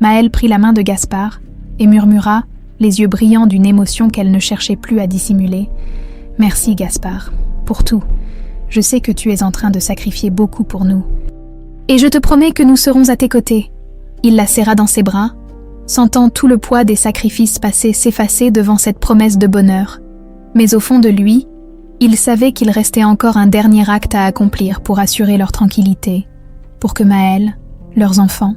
Maëlle prit la main de Gaspard et murmura, les yeux brillants d'une émotion qu'elle ne cherchait plus à dissimuler. « Merci Gaspard, pour tout. Je sais que tu es en train de sacrifier beaucoup pour nous. Et je te promets que nous serons à tes côtés. » Il la serra dans ses bras, sentant tout le poids des sacrifices passés s'effacer devant cette promesse de bonheur. Mais au fond de lui, il savait qu'il restait encore un dernier acte à accomplir pour assurer leur tranquillité, pour que Maëlle, leurs enfants,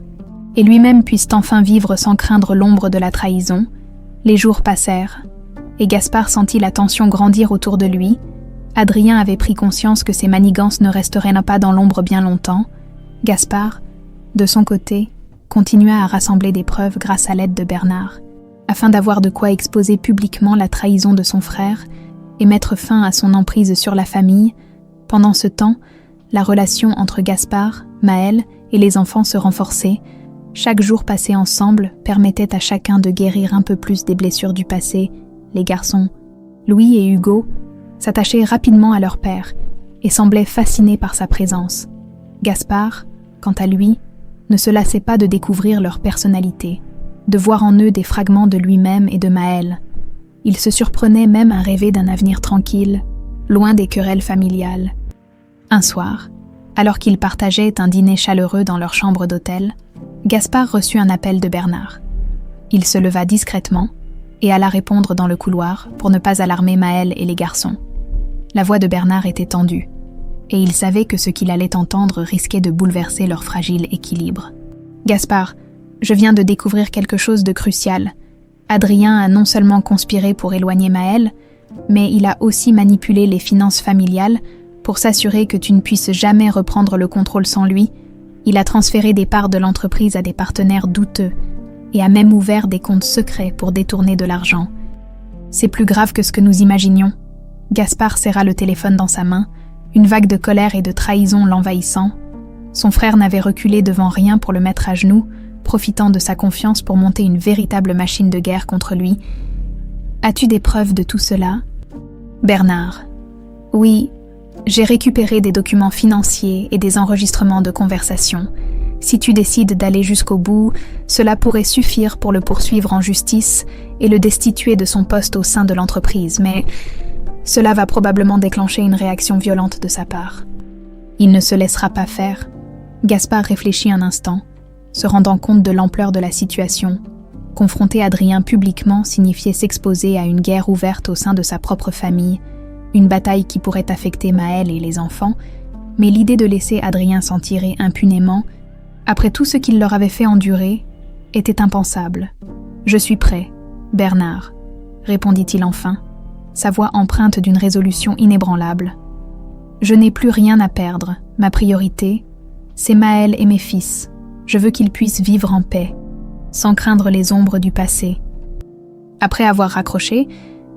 et lui-même puissent enfin vivre sans craindre l'ombre de la trahison. Les jours passèrent, et Gaspard sentit la tension grandir autour de lui. Adrien avait pris conscience que ses manigances ne resteraient pas dans l'ombre bien longtemps. Gaspard, de son côté, continua à rassembler des preuves grâce à l'aide de Bernard, afin d'avoir de quoi exposer publiquement la trahison de son frère et mettre fin à son emprise sur la famille. Pendant ce temps, la relation entre Gaspard, Maëlle et les enfants se renforçait. Chaque jour passé ensemble permettait à chacun de guérir un peu plus des blessures du passé. Les garçons, Louis et Hugo, s'attachaient rapidement à leur père et semblaient fascinés par sa présence. Gaspard, quant à lui, ne se lassait pas de découvrir leur personnalité, de voir en eux des fragments de lui-même et de Maëlle. Il se surprenait même à rêver d'un avenir tranquille, loin des querelles familiales. Un soir, alors qu'ils partageaient un dîner chaleureux dans leur chambre d'hôtel, Gaspard reçut un appel de Bernard. Il se leva discrètement et alla répondre dans le couloir pour ne pas alarmer Maëlle et les garçons. La voix de Bernard était tendue, et il savait que ce qu'il allait entendre risquait de bouleverser leur fragile équilibre. « Gaspard, je viens de découvrir quelque chose de crucial. Adrien a non seulement conspiré pour éloigner Maëlle, mais il a aussi manipulé les finances familiales pour s'assurer que tu ne puisses jamais reprendre le contrôle sans lui. Il a transféré des parts de l'entreprise à des partenaires douteux et a même ouvert des comptes secrets pour détourner de l'argent. C'est plus grave que ce que nous imaginions. Gaspard serra le téléphone dans sa main, une vague de colère et de trahison l'envahissant. Son frère n'avait reculé devant rien pour le mettre à genoux, profitant de sa confiance pour monter une véritable machine de guerre contre lui. As-tu des preuves de tout cela? Bernard. Oui, j'ai récupéré des documents financiers et des enregistrements de conversation. Si tu décides d'aller jusqu'au bout, cela pourrait suffire pour le poursuivre en justice et le destituer de son poste au sein de l'entreprise, mais cela va probablement déclencher une réaction violente de sa part. Il ne se laissera pas faire. Gaspard réfléchit un instant, se rendant compte de l'ampleur de la situation. Confronter Adrien publiquement signifiait s'exposer à une guerre ouverte au sein de sa propre famille, une bataille qui pourrait affecter Maëlle et les enfants, mais l'idée de laisser Adrien s'en tirer impunément, après tout ce qu'il leur avait fait endurer, était impensable. « Je suis prêt, Bernard », répondit-il enfin, sa voix empreinte d'une résolution inébranlable. « Je n'ai plus rien à perdre. Ma priorité, c'est Maëlle et mes fils. Je veux qu'ils puissent vivre en paix, sans craindre les ombres du passé. » Après avoir raccroché,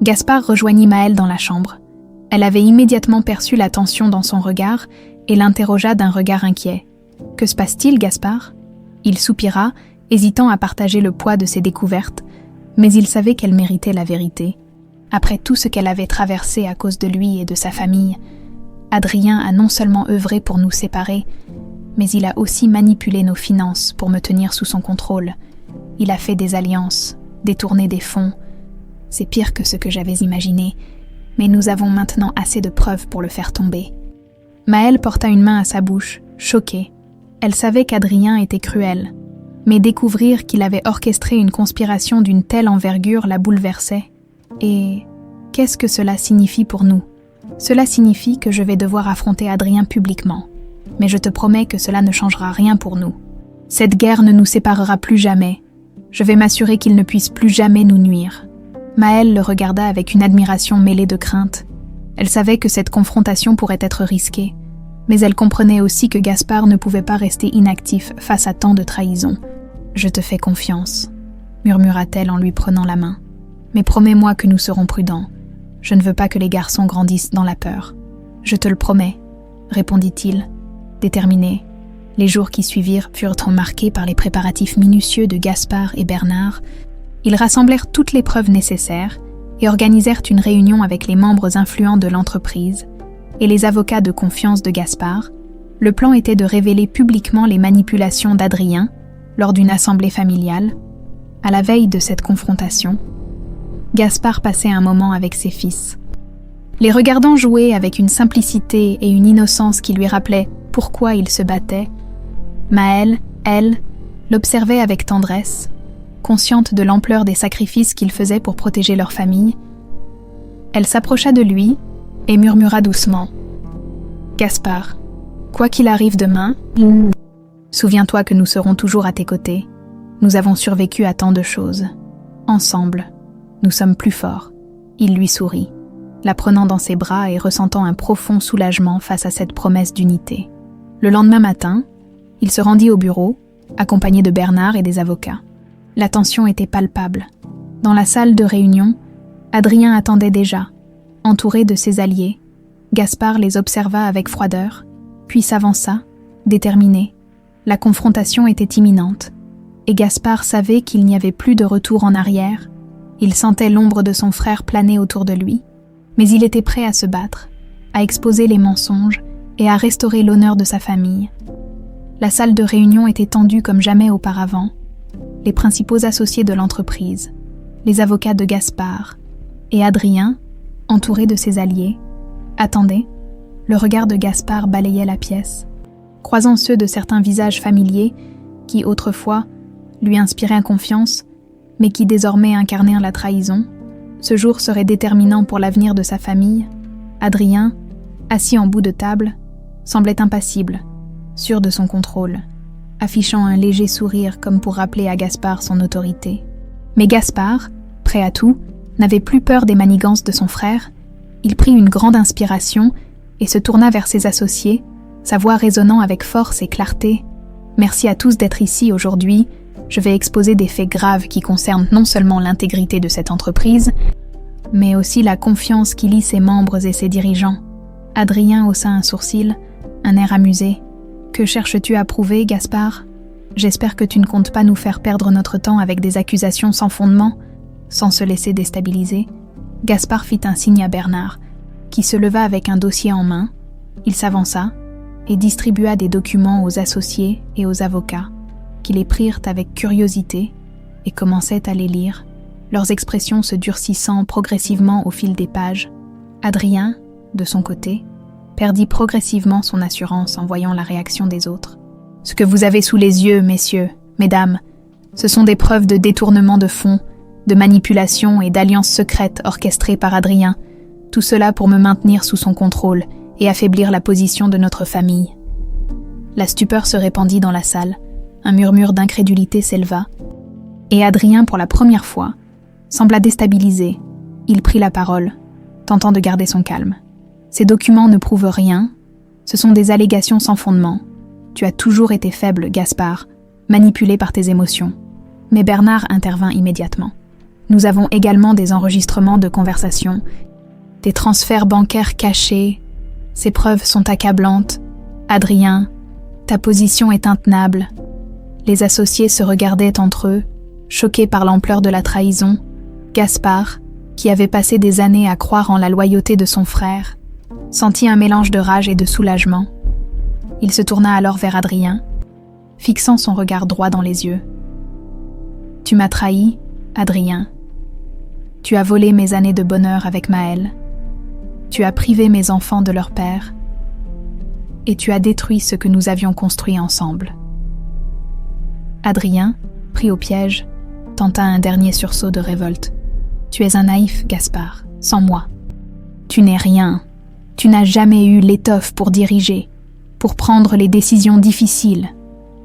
Gaspard rejoignit Maëlle dans la chambre. Elle avait immédiatement perçu la tension dans son regard et l'interrogea d'un regard inquiet. « Que se passe-t-il, Gaspard ?» Il soupira, hésitant à partager le poids de ses découvertes, mais il savait qu'elle méritait la vérité. Après tout ce qu'elle avait traversé à cause de lui et de sa famille, Adrien a non seulement œuvré pour nous séparer, mais il a aussi manipulé nos finances pour me tenir sous son contrôle. Il a fait des alliances, détourné des fonds. C'est pire que ce que j'avais imaginé, mais nous avons maintenant assez de preuves pour le faire tomber. Maëlle porta une main à sa bouche, choquée. Elle savait qu'Adrien était cruel, mais découvrir qu'il avait orchestré une conspiration d'une telle envergure la bouleversait. Et qu'est-ce que cela signifie pour nous? Cela signifie que je vais devoir affronter Adrien publiquement. Mais je te promets que cela ne changera rien pour nous. Cette guerre ne nous séparera plus jamais. Je vais m'assurer qu'il ne puisse plus jamais nous nuire. Maëlle le regarda avec une admiration mêlée de crainte. Elle savait que cette confrontation pourrait être risquée, mais elle comprenait aussi que Gaspard ne pouvait pas rester inactif face à tant de trahison. « Je te fais confiance », murmura-t-elle en lui prenant la main. « Mais promets-moi que nous serons prudents. Je ne veux pas que les garçons grandissent dans la peur. »« Je te le promets », répondit-il, déterminé. Les jours qui suivirent furent marqués par les préparatifs minutieux de Gaspard et Bernard. Ils rassemblèrent toutes les preuves nécessaires et organisèrent une réunion avec les membres influents de l'entreprise et les avocats de confiance de Gaspard. Le plan était de révéler publiquement les manipulations d'Adrien lors d'une assemblée familiale. À la veille de cette confrontation, Gaspard passait un moment avec ses fils. Les regardant jouer avec une simplicité et une innocence qui lui rappelaient pourquoi ils se battaient, Maëlle, elle, l'observait avec tendresse, consciente de l'ampleur des sacrifices qu'ils faisaient pour protéger leur famille. Elle s'approcha de lui et murmura doucement. « Gaspard, quoi qu'il arrive demain, souviens-toi que nous serons toujours à tes côtés. Nous avons survécu à tant de choses. Ensemble, nous sommes plus forts. » Il lui sourit, la prenant dans ses bras et ressentant un profond soulagement face à cette promesse d'unité. Le lendemain matin, il se rendit au bureau, accompagné de Bernard et des avocats. La tension était palpable. Dans la salle de réunion, Adrien attendait déjà, entouré de ses alliés. Gaspard les observa avec froideur, puis s'avança, déterminé. La confrontation était imminente, et Gaspard savait qu'il n'y avait plus de retour en arrière. Il sentait l'ombre de son frère planer autour de lui, mais il était prêt à se battre, à exposer les mensonges et à restaurer l'honneur de sa famille. La salle de réunion était tendue comme jamais auparavant. Les principaux associés de l'entreprise, les avocats de Gaspard et Adrien, entouré de ses alliés, attendaient. Le regard de Gaspard balayait la pièce, croisant ceux de certains visages familiers qui, autrefois, lui inspiraient confiance, mais qui désormais incarnèrent la trahison. Ce jour serait déterminant pour l'avenir de sa famille. Adrien, assis en bout de table, semblait impassible, sûr de son contrôle, affichant un léger sourire comme pour rappeler à Gaspard son autorité. Mais Gaspard, prêt à tout, n'avait plus peur des manigances de son frère, il prit une grande inspiration et se tourna vers ses associés, sa voix résonnant avec force et clarté. « Merci à tous d'être ici aujourd'hui. Je vais exposer des faits graves qui concernent non seulement l'intégrité de cette entreprise, mais aussi la confiance qui lie ses membres et ses dirigeants. » Adrien haussa un sourcil, un air amusé. « Que cherches-tu à prouver, Gaspard ? J'espère que tu ne comptes pas nous faire perdre notre temps avec des accusations sans fondement. » Sans se laisser déstabiliser, Gaspard fit un signe à Bernard, qui se leva avec un dossier en main. Il s'avança et distribua des documents aux associés et aux avocats, qui les prirent avec curiosité et commençaient à les lire, leurs expressions se durcissant progressivement au fil des pages. Adrien, de son côté, perdit progressivement son assurance en voyant la réaction des autres. « Ce que vous avez sous les yeux, messieurs, mesdames, ce sont des preuves de détournement de fonds, de manipulation et d'alliances secrètes orchestrées par Adrien, tout cela pour me maintenir sous son contrôle et affaiblir la position de notre famille. » La stupeur se répandit dans la salle, un murmure d'incrédulité s'éleva, et Adrien, pour la première fois, sembla déstabilisé. Il prit la parole, tentant de garder son calme. « Ces documents ne prouvent rien, ce sont des allégations sans fondement. Tu as toujours été faible, Gaspard, manipulé par tes émotions. » Mais Bernard intervint immédiatement. « Nous avons également des enregistrements de conversations, des transferts bancaires cachés. Ces preuves sont accablantes. Adrien, ta position est intenable. » Les associés se regardaient entre eux, choqués par l'ampleur de la trahison. Gaspard, qui avait passé des années à croire en la loyauté de son frère, sentit un mélange de rage et de soulagement. Il se tourna alors vers Adrien, fixant son regard droit dans les yeux. « Tu m'as trahi, Adrien. Tu as volé mes années de bonheur avec Maëlle. Tu as privé mes enfants de leur père. Et tu as détruit ce que nous avions construit ensemble. » Adrien, pris au piège, tenta un dernier sursaut de révolte. « Tu es un naïf, Gaspard, sans moi. Tu n'es rien. Tu n'as jamais eu l'étoffe pour diriger, pour prendre les décisions difficiles. »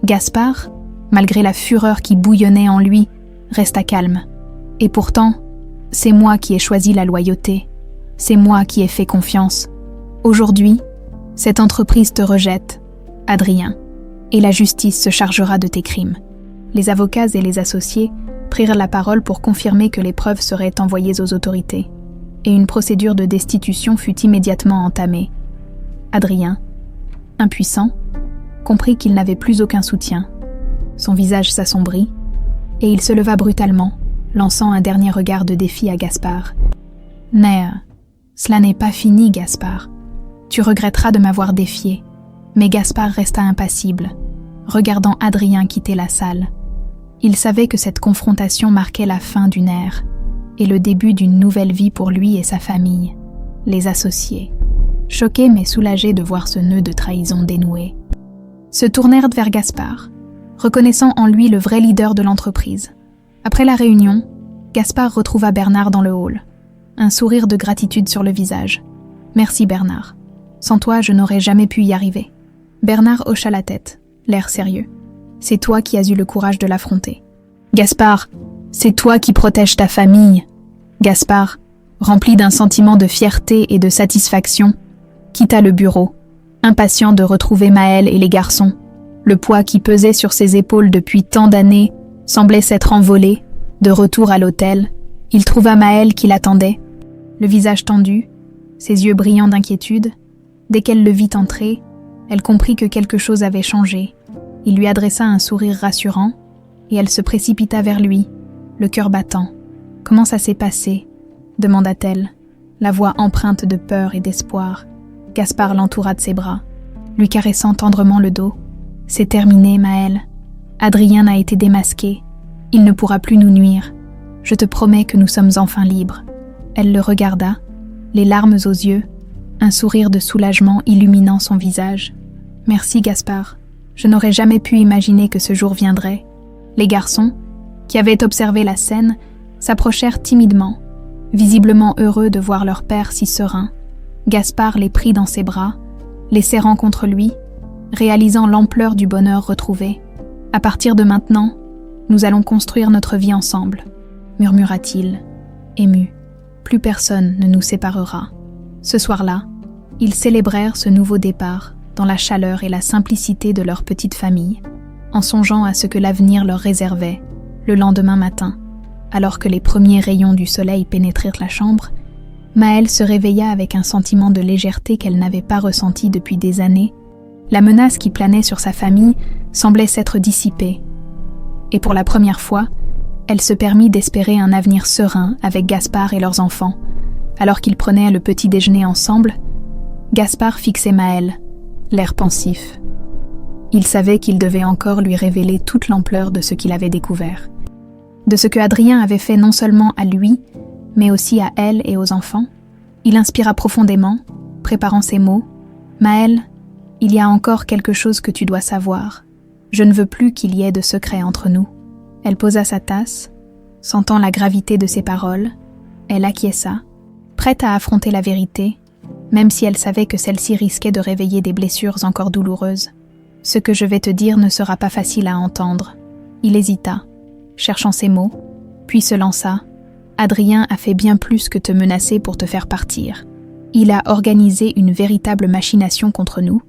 Gaspard, malgré la fureur qui bouillonnait en lui, resta calme. « Et pourtant, c'est moi qui ai choisi la loyauté. C'est moi qui ai fait confiance. Aujourd'hui, cette entreprise te rejette, Adrien, et la justice se chargera de tes crimes. » Les avocats et les associés prirent la parole pour confirmer que les preuves seraient envoyées aux autorités, et une procédure de destitution fut immédiatement entamée. Adrien, impuissant, comprit qu'il n'avait plus aucun soutien. Son visage s'assombrit, et il se leva brutalement, lançant un dernier regard de défi à Gaspard. « Mais cela n'est pas fini, Gaspard. Tu regretteras de m'avoir défié. » Mais Gaspard resta impassible, regardant Adrien quitter la salle. Il savait que cette confrontation marquait la fin d'une ère et le début d'une nouvelle vie pour lui et sa famille, les associés, choqués mais soulagés de voir ce nœud de trahison dénoué, se tournèrent vers Gaspard, reconnaissant en lui le vrai leader de l'entreprise. Après la réunion, Gaspard retrouva Bernard dans le hall, un sourire de gratitude sur le visage. « Merci Bernard. Sans toi, je n'aurais jamais pu y arriver. » Bernard hocha la tête, l'air sérieux. « C'est toi qui as eu le courage de l'affronter. » « Gaspard, c'est toi qui protèges ta famille. » Gaspard, rempli d'un sentiment de fierté et de satisfaction, quitta le bureau, impatient de retrouver Maëlle et les garçons. Le poids qui pesait sur ses épaules depuis tant d'années semblait s'être envolé. De retour à l'hôtel, il trouva Maëlle qui l'attendait, le visage tendu, ses yeux brillants d'inquiétude. Dès qu'elle le vit entrer, elle comprit que quelque chose avait changé. Il lui adressa un sourire rassurant, et elle se précipita vers lui, le cœur battant. « Comment ça s'est passé ?» demanda-t-elle, la voix empreinte de peur et d'espoir. Gaspard l'entoura de ses bras, lui caressant tendrement le dos. « C'est terminé, Maëlle. Adrien a été démasqué. Il ne pourra plus nous nuire. Je te promets que nous sommes enfin libres. » Elle le regarda, les larmes aux yeux, un sourire de soulagement illuminant son visage. « Merci, Gaspard. Je n'aurais jamais pu imaginer que ce jour viendrait. » Les garçons, qui avaient observé la scène, s'approchèrent timidement, visiblement heureux de voir leur père si serein. Gaspard les prit dans ses bras, les serrant contre lui, réalisant l'ampleur du bonheur retrouvé. « À partir de maintenant, nous allons construire notre vie ensemble, » murmura-t-il, émus. Plus personne ne nous séparera. Ce soir-là, ils célébrèrent ce nouveau départ dans la chaleur et la simplicité de leur petite famille, en songeant à ce que l'avenir leur réservait le lendemain matin. Alors que les premiers rayons du soleil pénétrèrent la chambre, Maëlle se réveilla avec un sentiment de légèreté qu'elle n'avait pas ressenti depuis des années. La menace qui planait sur sa famille semblait s'être dissipée. Et pour la première fois, elle se permit d'espérer un avenir serein avec Gaspard et leurs enfants. Alors qu'ils prenaient le petit déjeuner ensemble, Gaspard fixait Maëlle, l'air pensif. Il savait qu'il devait encore lui révéler toute l'ampleur de ce qu'il avait découvert. De ce que Adrien avait fait non seulement à lui, mais aussi à elle et aux enfants. Il inspira profondément, préparant ses mots. « Maëlle, il y a encore quelque chose que tu dois savoir. Je ne veux plus qu'il y ait de secret entre nous. » Elle posa sa tasse, sentant la gravité de ses paroles. Elle acquiesça, prête à affronter la vérité, même si elle savait que celle-ci risquait de réveiller des blessures encore douloureuses. « Ce que je vais te dire ne sera pas facile à entendre. » Il hésita, cherchant ses mots, puis se lança. « Adrien a fait bien plus que te menacer pour te faire partir. Il a organisé une véritable machination contre nous.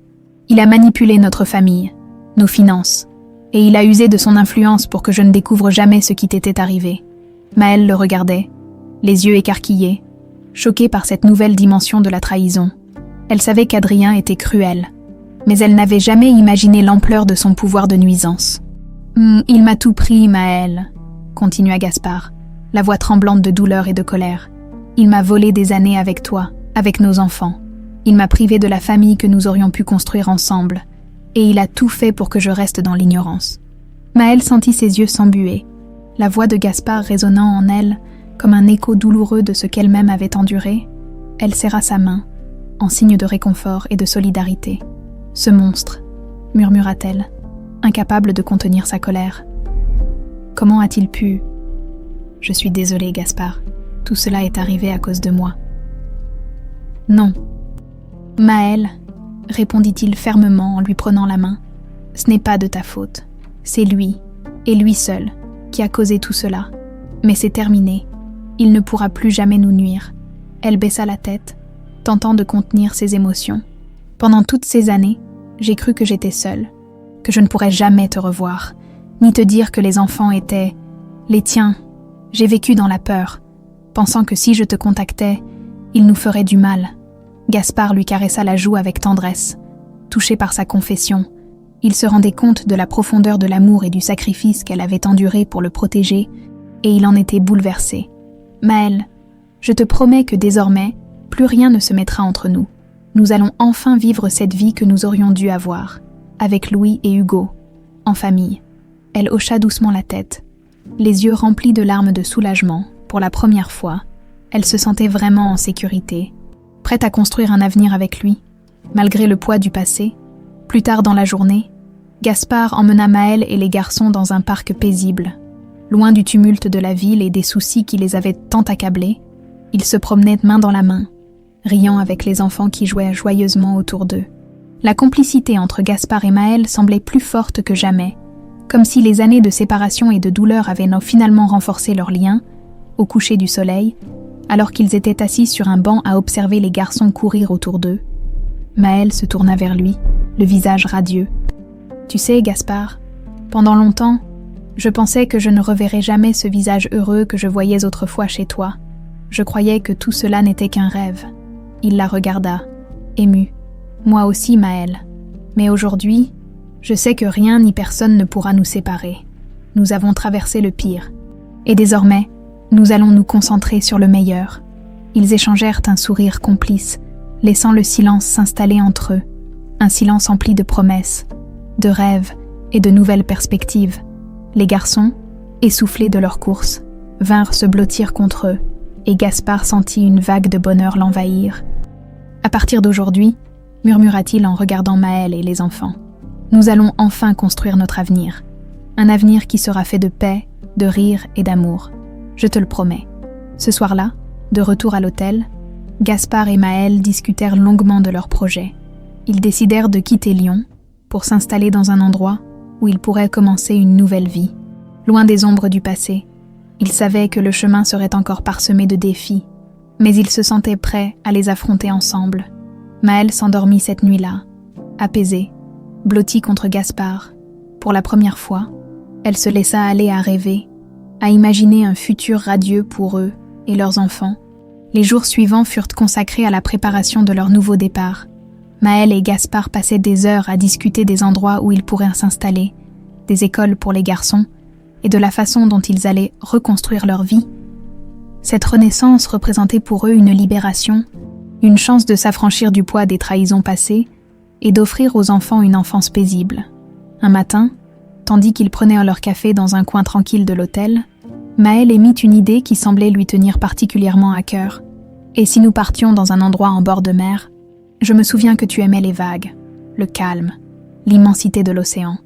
Il a manipulé notre famille, nos finances, et il a usé de son influence pour que je ne découvre jamais ce qui t'était arrivé. » Maëlle le regardait, les yeux écarquillés, choquée par cette nouvelle dimension de la trahison. Elle savait qu'Adrien était cruel, mais elle n'avait jamais imaginé l'ampleur de son pouvoir de nuisance. « Il m'a tout pris, Maëlle, » continua Gaspard, la voix tremblante de douleur et de colère. « Il m'a volé des années avec toi, avec nos enfants. Il m'a privé de la famille que nous aurions pu construire ensemble, et il a tout fait pour que je reste dans l'ignorance. » Maëlle sentit ses yeux s'embuer, la voix de Gaspard résonnant en elle comme un écho douloureux de ce qu'elle-même avait enduré. Elle serra sa main, en signe de réconfort et de solidarité. « Ce monstre, » murmura-t-elle, incapable de contenir sa colère. « Comment a-t-il pu... » « Je suis désolée, Gaspard. Tout cela est arrivé à cause de moi. »« Non. » « Maëlle, » répondit-il fermement en lui prenant la main, « ce n'est pas de ta faute. C'est lui, et lui seul, qui a causé tout cela. Mais c'est terminé. Il ne pourra plus jamais nous nuire. » Elle baissa la tête, tentant de contenir ses émotions. « Pendant toutes ces années, j'ai cru que j'étais seule, que je ne pourrais jamais te revoir, ni te dire que les enfants étaient les tiens. J'ai vécu dans la peur, pensant que si je te contactais, ils nous feraient du mal. » Gaspard lui caressa la joue avec tendresse. Touché par sa confession, il se rendait compte de la profondeur de l'amour et du sacrifice qu'elle avait enduré pour le protéger, et il en était bouleversé. « Maëlle, je te promets que désormais, plus rien ne se mettra entre nous. Nous allons enfin vivre cette vie que nous aurions dû avoir, avec Louis et Hugo, en famille. » Elle hocha doucement la tête. Les yeux remplis de larmes de soulagement, pour la première fois, elle se sentait vraiment en sécurité, prête à construire un avenir avec lui, malgré le poids du passé. Plus tard dans la journée, Gaspard emmena Maëlle et les garçons dans un parc paisible. Loin du tumulte de la ville et des soucis qui les avaient tant accablés, ils se promenaient main dans la main, riant avec les enfants qui jouaient joyeusement autour d'eux. La complicité entre Gaspard et Maëlle semblait plus forte que jamais, comme si les années de séparation et de douleur avaient finalement renforcé leur lien. Au coucher du soleil, alors qu'ils étaient assis sur un banc à observer les garçons courir autour d'eux, Maëlle se tourna vers lui, le visage radieux. « Tu sais, Gaspard, pendant longtemps, je pensais que je ne reverrais jamais ce visage heureux que je voyais autrefois chez toi. Je croyais que tout cela n'était qu'un rêve. » Il la regarda, ému. « Moi aussi, Maëlle. Mais aujourd'hui, je sais que rien ni personne ne pourra nous séparer. Nous avons traversé le pire. Et désormais, nous allons nous concentrer sur le meilleur. » Ils échangèrent un sourire complice, laissant le silence s'installer entre eux. Un silence empli de promesses, de rêves et de nouvelles perspectives. Les garçons, essoufflés de leur course, vinrent se blottir contre eux, et Gaspard sentit une vague de bonheur l'envahir. « À partir d'aujourd'hui, » murmura-t-il en regardant Maëlle et les enfants, « nous allons enfin construire notre avenir. Un avenir qui sera fait de paix, de rire et d'amour. Je te le promets. » Ce soir-là, de retour à l'hôtel, Gaspard et Maëlle discutèrent longuement de leur projet. Ils décidèrent de quitter Lyon pour s'installer dans un endroit où ils pourraient commencer une nouvelle vie, loin des ombres du passé, Ils savaient que le chemin serait encore parsemé de défis, mais ils se sentaient prêts à les affronter ensemble. Maëlle s'endormit cette nuit-là, apaisée, blottie contre Gaspard. Pour la première fois, elle se laissa aller à rêver, à imaginer un futur radieux pour eux et leurs enfants. Les jours suivants furent consacrés à la préparation de leur nouveau départ. Maëlle et Gaspard passaient des heures à discuter des endroits où ils pourraient s'installer, des écoles pour les garçons, et de la façon dont ils allaient reconstruire leur vie. Cette renaissance représentait pour eux une libération, une chance de s'affranchir du poids des trahisons passées et d'offrir aux enfants une enfance paisible. Un matin, tandis qu'ils prenaient leur café dans un coin tranquille de l'hôtel, Maëlle émit une idée qui semblait lui tenir particulièrement à cœur. « Et si nous partions dans un endroit en bord de mer ? Je me souviens que tu aimais les vagues, le calme, l'immensité de l'océan.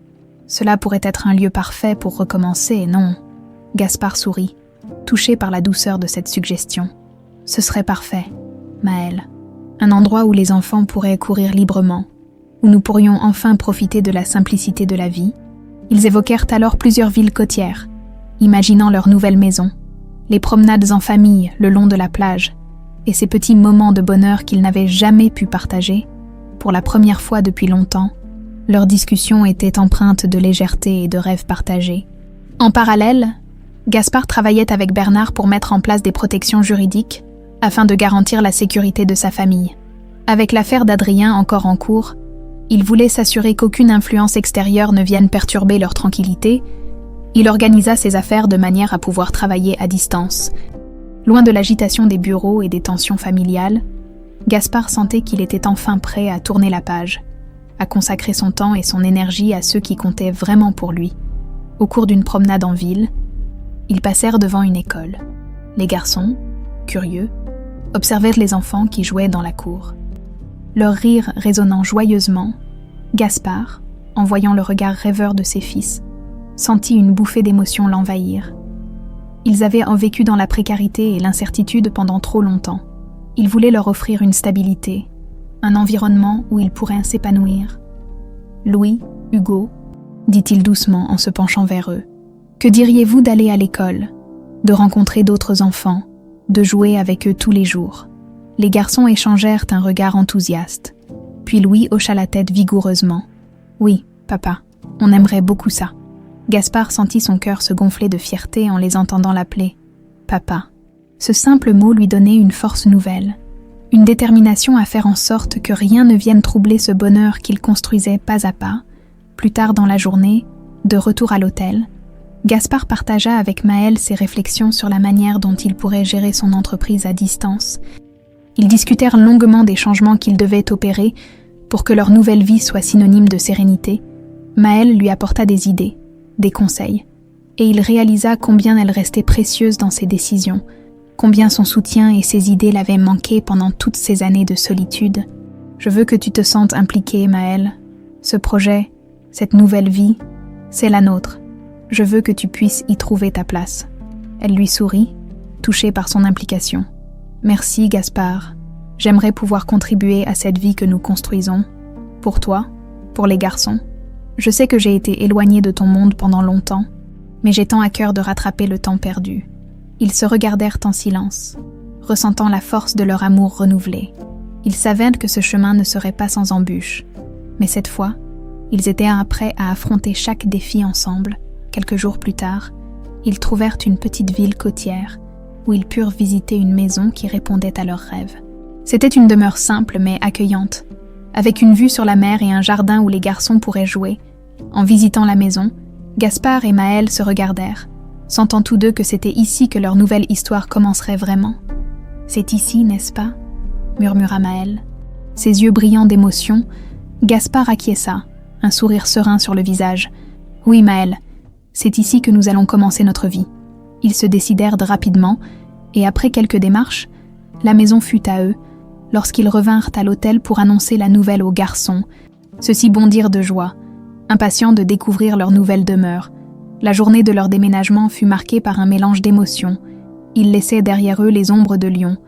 Cela pourrait être un lieu parfait pour recommencer, non ?» Gaspard sourit, touché par la douceur de cette suggestion. « Ce serait parfait, Maëlle. Un endroit où les enfants pourraient courir librement, où nous pourrions enfin profiter de la simplicité de la vie. » Ils évoquèrent alors plusieurs villes côtières, imaginant leur nouvelle maison, les promenades en famille le long de la plage, et ces petits moments de bonheur qu'ils n'avaient jamais pu partager. Pour la première fois depuis longtemps, leur discussion était empreinte de légèreté et de rêves partagés. En parallèle, Gaspard travaillait avec Bernard pour mettre en place des protections juridiques afin de garantir la sécurité de sa famille. Avec l'affaire d'Adrien encore en cours, il voulait s'assurer qu'aucune influence extérieure ne vienne perturber leur tranquillité. Il organisa ses affaires de manière à pouvoir travailler à distance. Loin de l'agitation des bureaux et des tensions familiales, Gaspard sentait qu'il était enfin prêt à tourner la page, à consacrer son temps et son énergie à ceux qui comptaient vraiment pour lui. Au cours d'une promenade en ville, ils passèrent devant une école. Les garçons, curieux, observèrent les enfants qui jouaient dans la cour. Leur rire résonnant joyeusement, Gaspard, en voyant le regard rêveur de ses fils, sentit une bouffée d'émotion l'envahir. Ils avaient vécu dans la précarité et l'incertitude pendant trop longtemps. Il voulait leur offrir une stabilité, un environnement où ils pourraient s'épanouir. « Louis, Hugo, » dit-il doucement en se penchant vers eux, « que diriez-vous d'aller à l'école, de rencontrer d'autres enfants, de jouer avec eux tous les jours ?» Les garçons échangèrent un regard enthousiaste. Puis Louis hocha la tête vigoureusement. « Oui, papa, on aimerait beaucoup ça. » Gaspard sentit son cœur se gonfler de fierté en les entendant l'appeler « Papa ». Ce simple mot lui donnait une force nouvelle, une détermination à faire en sorte que rien ne vienne troubler ce bonheur qu'il construisait pas à pas. Plus tard dans la journée, de retour à l'hôtel, Gaspard partagea avec Maëlle ses réflexions sur la manière dont il pourrait gérer son entreprise à distance. Ils discutèrent longuement des changements qu'ils devaient opérer pour que leur nouvelle vie soit synonyme de sérénité. Maëlle lui apporta des idées, des conseils, et il réalisa combien elle restait précieuse dans ses décisions, combien son soutien et ses idées l'avaient manqué pendant toutes ces années de solitude. « Je veux que tu te sentes impliquée, Maëlle. Ce projet, cette nouvelle vie, c'est la nôtre. Je veux que tu puisses y trouver ta place. » Elle lui sourit, touchée par son implication. « Merci, Gaspard. J'aimerais pouvoir contribuer à cette vie que nous construisons. Pour toi, pour les garçons. Je sais que j'ai été éloignée de ton monde pendant longtemps, mais j'ai tant à cœur de rattraper le temps perdu. » Ils se regardèrent en silence, ressentant la force de leur amour renouvelé. Ils savaient que ce chemin ne serait pas sans embûches, mais cette fois, ils étaient prêts à affronter chaque défi ensemble. Quelques jours plus tard, ils trouvèrent une petite ville côtière où ils purent visiter une maison qui répondait à leurs rêves. C'était une demeure simple mais accueillante, avec une vue sur la mer et un jardin où les garçons pourraient jouer. En visitant la maison, Gaspard et Maëlle se regardèrent, sentant tous deux que c'était ici que leur nouvelle histoire commencerait vraiment. « C'est ici, n'est-ce pas ?» murmura Maëlle. Ses yeux brillants d'émotion, Gaspard acquiesça, un sourire serein sur le visage. « Oui, Maëlle, c'est ici que nous allons commencer notre vie. » Ils se décidèrent rapidement, et après quelques démarches, la maison fut à eux, lorsqu'ils revinrent à l'hôtel pour annoncer la nouvelle aux garçons. Ceux-ci bondirent de joie, impatients de découvrir leur nouvelle demeure. La journée de leur déménagement fut marquée par un mélange d'émotions. Ils laissaient derrière eux les ombres de Lyon,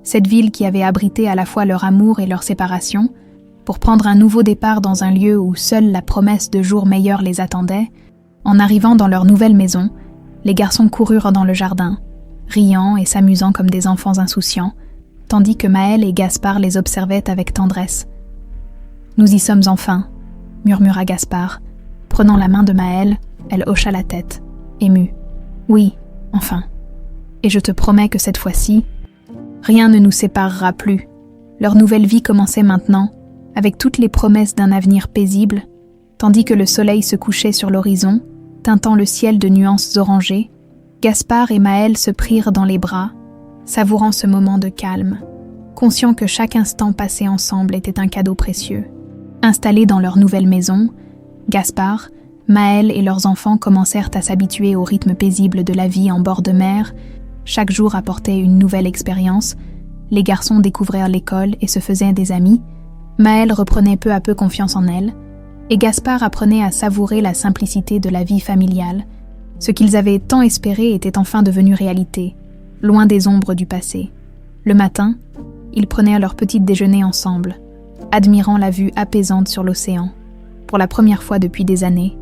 cette ville qui avait abrité à la fois leur amour et leur séparation, pour prendre un nouveau départ dans un lieu où seule la promesse de jours meilleurs les attendait. En arrivant dans leur nouvelle maison, Les garçons coururent dans le jardin, riant et s'amusant comme des enfants insouciants, tandis que Maël et Gaspard les observaient avec tendresse. « Nous y sommes enfin », murmura Gaspard. Prenant la main de Maël, elle hocha la tête, émue. « Oui, enfin. Et je te promets que cette fois-ci, rien ne nous séparera plus. » Leur nouvelle vie commençait maintenant, avec toutes les promesses d'un avenir paisible, tandis que le soleil se couchait sur l'horizon, teintant le ciel de nuances orangées. Gaspard et Maël se prirent dans les bras, savourant ce moment de calme, conscients que chaque instant passé ensemble était un cadeau précieux. Installés dans leur nouvelle maison, Gaspard, Maël et leurs enfants commencèrent à s'habituer au rythme paisible de la vie en bord de mer. Chaque jour apportait une nouvelle expérience. Les garçons découvrirent l'école et se faisaient des amis. Maël reprenait peu à peu confiance en elle, et Gaspard apprenait à savourer la simplicité de la vie familiale. Ce qu'ils avaient tant espéré était enfin devenu réalité, loin des ombres du passé. Le matin, ils prenaient leur petit déjeuner ensemble, admirant la vue apaisante sur l'océan. Pour la première fois depuis des années,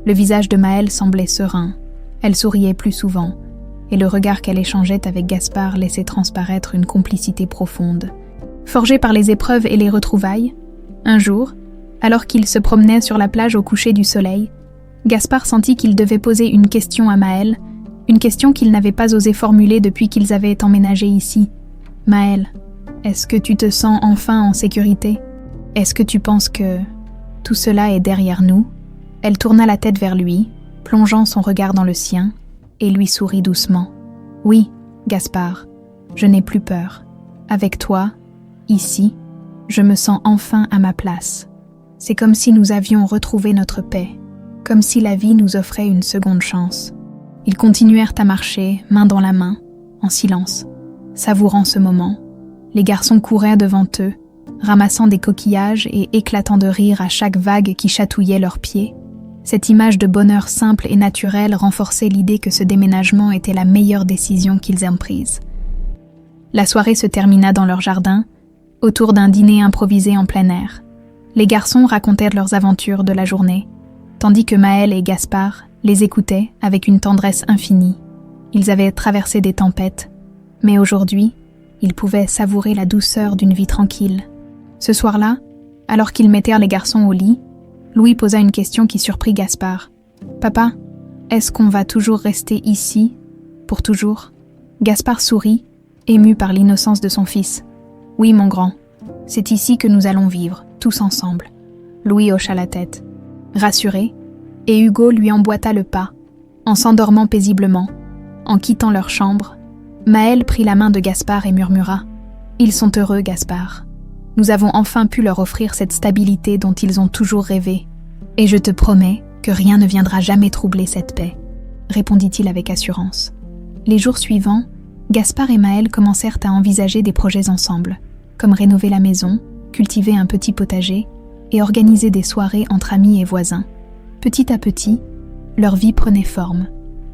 le visage de Maël semblait serein. Elle souriait plus souvent, et le regard qu'elle échangeait avec Gaspard laissait transparaître une complicité profonde. Forgée par les épreuves et les retrouvailles, un jour, alors qu'il se promenait sur la plage au coucher du soleil, Gaspard sentit qu'il devait poser une question à Maël, une question qu'il n'avait pas osé formuler depuis qu'ils avaient emménagé ici. « Maël, est-ce que tu te sens enfin en sécurité? Est-ce que tu penses que tout cela est derrière nous ?» Elle tourna la tête vers lui, plongeant son regard dans le sien, et lui sourit doucement. « Oui, Gaspard, je n'ai plus peur. Avec toi, ici, je me sens enfin à ma place. C'est comme si nous avions retrouvé notre paix, comme si la vie nous offrait une seconde chance. » Ils continuèrent à marcher, main dans la main, en silence, savourant ce moment. Les garçons couraient devant eux, ramassant des coquillages et éclatant de rire à chaque vague qui chatouillait leurs pieds. Cette image de bonheur simple et naturel renforçait l'idée que ce déménagement était la meilleure décision qu'ils aient prise. La soirée se termina dans leur jardin, autour d'un dîner improvisé en plein air. Les garçons racontèrent leurs aventures de la journée, tandis que Maël et Gaspard les écoutaient avec une tendresse infinie. Ils avaient traversé des tempêtes, mais aujourd'hui, ils pouvaient savourer la douceur d'une vie tranquille. Ce soir-là, alors qu'ils mettèrent les garçons au lit, Louis posa une question qui surprit Gaspard. « Papa, est-ce qu'on va toujours rester ici, pour toujours ?» Gaspard sourit, ému par l'innocence de son fils. « Oui, mon grand, c'est ici que nous allons vivre, tous ensemble. » Louis hocha la tête, rassuré, et Hugo lui emboîta le pas, en s'endormant paisiblement. En quittant leur chambre, Maël prit la main de Gaspard et murmura « Ils sont heureux, Gaspard. Nous avons enfin pu leur offrir cette stabilité dont ils ont toujours rêvé. Et je te promets que rien ne viendra jamais troubler cette paix, » répondit-il avec assurance. Les jours suivants, Gaspard et Maël commencèrent à envisager des projets ensemble, comme rénover la maison, cultiver un petit potager et organiser des soirées entre amis et voisins. Petit à petit, leur vie prenait forme,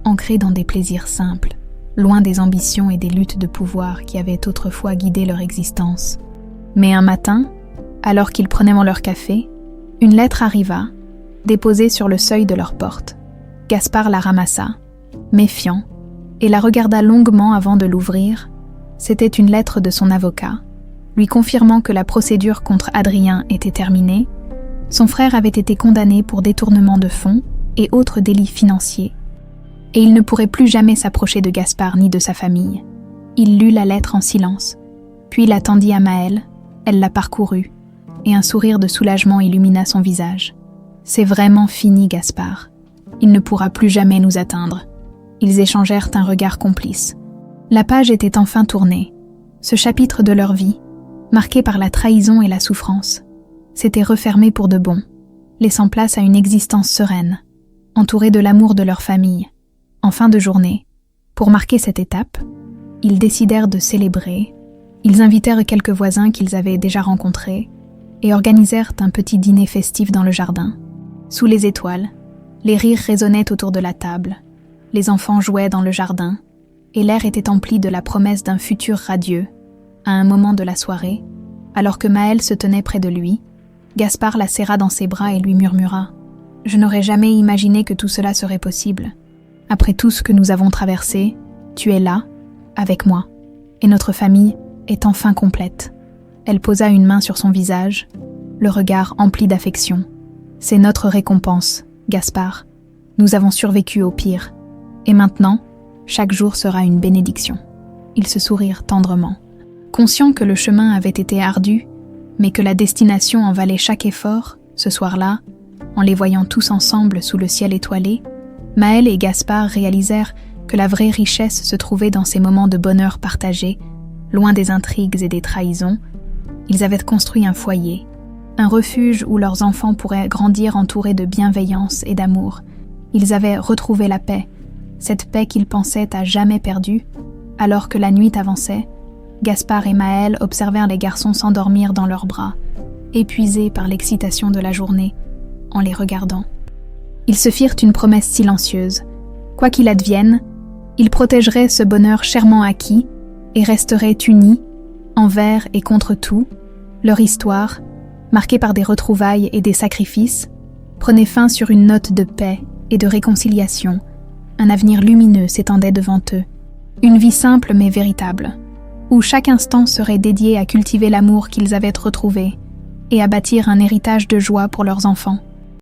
ancrée dans des plaisirs simples, loin des ambitions et des luttes de pouvoir qui avaient autrefois guidé leur existence. Mais un matin, alors qu'ils prenaient leur café, une lettre arriva, déposée sur le seuil de leur porte. Gaspard la ramassa, méfiant, et la regarda longuement avant de l'ouvrir. C'était une lettre de son avocat, lui confirmant que la procédure contre Adrien était terminée. Son frère avait été condamné pour détournement de fonds et autres délits financiers, et il ne pourrait plus jamais s'approcher de Gaspard ni de sa famille. Il lut la lettre en silence, puis la tendit à Maël. Elle la parcourut, et un sourire de soulagement illumina son visage. « C'est vraiment fini, Gaspard. Il ne pourra plus jamais nous atteindre. » Ils échangèrent un regard complice. La page était enfin tournée. Ce chapitre de leur vie, marqué par la trahison et la souffrance, s'était refermé pour de bon, laissant place à une existence sereine, entourée de l'amour de leur famille. En fin de journée, pour marquer cette étape, ils décidèrent de célébrer. Ils invitèrent quelques voisins qu'ils avaient déjà rencontrés et organisèrent un petit dîner festif dans le jardin. Sous les étoiles, les rires résonnaient autour de la table, les enfants jouaient dans le jardin, et l'air était empli de la promesse d'un futur radieux. À un moment de la soirée, alors que Maël se tenait près de lui, Gaspard la serra dans ses bras et lui murmura « Je n'aurais jamais imaginé que tout cela serait possible. Après tout ce que nous avons traversé, tu es là, avec moi, et notre famille est enfin complète. » Elle posa une main sur son visage, le regard empli d'affection. « C'est notre récompense, Gaspard. Nous avons survécu au pire. Et maintenant, chaque jour sera une bénédiction. » Ils se sourirent tendrement. Conscients que le chemin avait été ardu, mais que la destination en valait chaque effort, ce soir-là, en les voyant tous ensemble sous le ciel étoilé, Maëlle et Gaspard réalisèrent que la vraie richesse se trouvait dans ces moments de bonheur partagés, loin des intrigues et des trahisons. Ils avaient construit un foyer, un refuge où leurs enfants pourraient grandir entourés de bienveillance et d'amour. Ils avaient retrouvé la paix, cette paix qu'ils pensaient à jamais perdue. Alors que la nuit avançait, Gaspard et Maëlle observèrent les garçons s'endormir dans leurs bras, épuisés par l'excitation de la journée, en les regardant. Ils se firent une promesse silencieuse. Quoi qu'il advienne, ils protégeraient ce bonheur chèrement acquis et resteraient unis, envers et contre tout. Leur histoire, marquée par des retrouvailles et des sacrifices, prenait fin sur une note de paix et de réconciliation. Un avenir lumineux s'étendait devant eux. Une vie simple mais véritable, où chaque instant serait dédié à cultiver l'amour qu'ils avaient retrouvé et à bâtir un héritage de joie pour leurs enfants.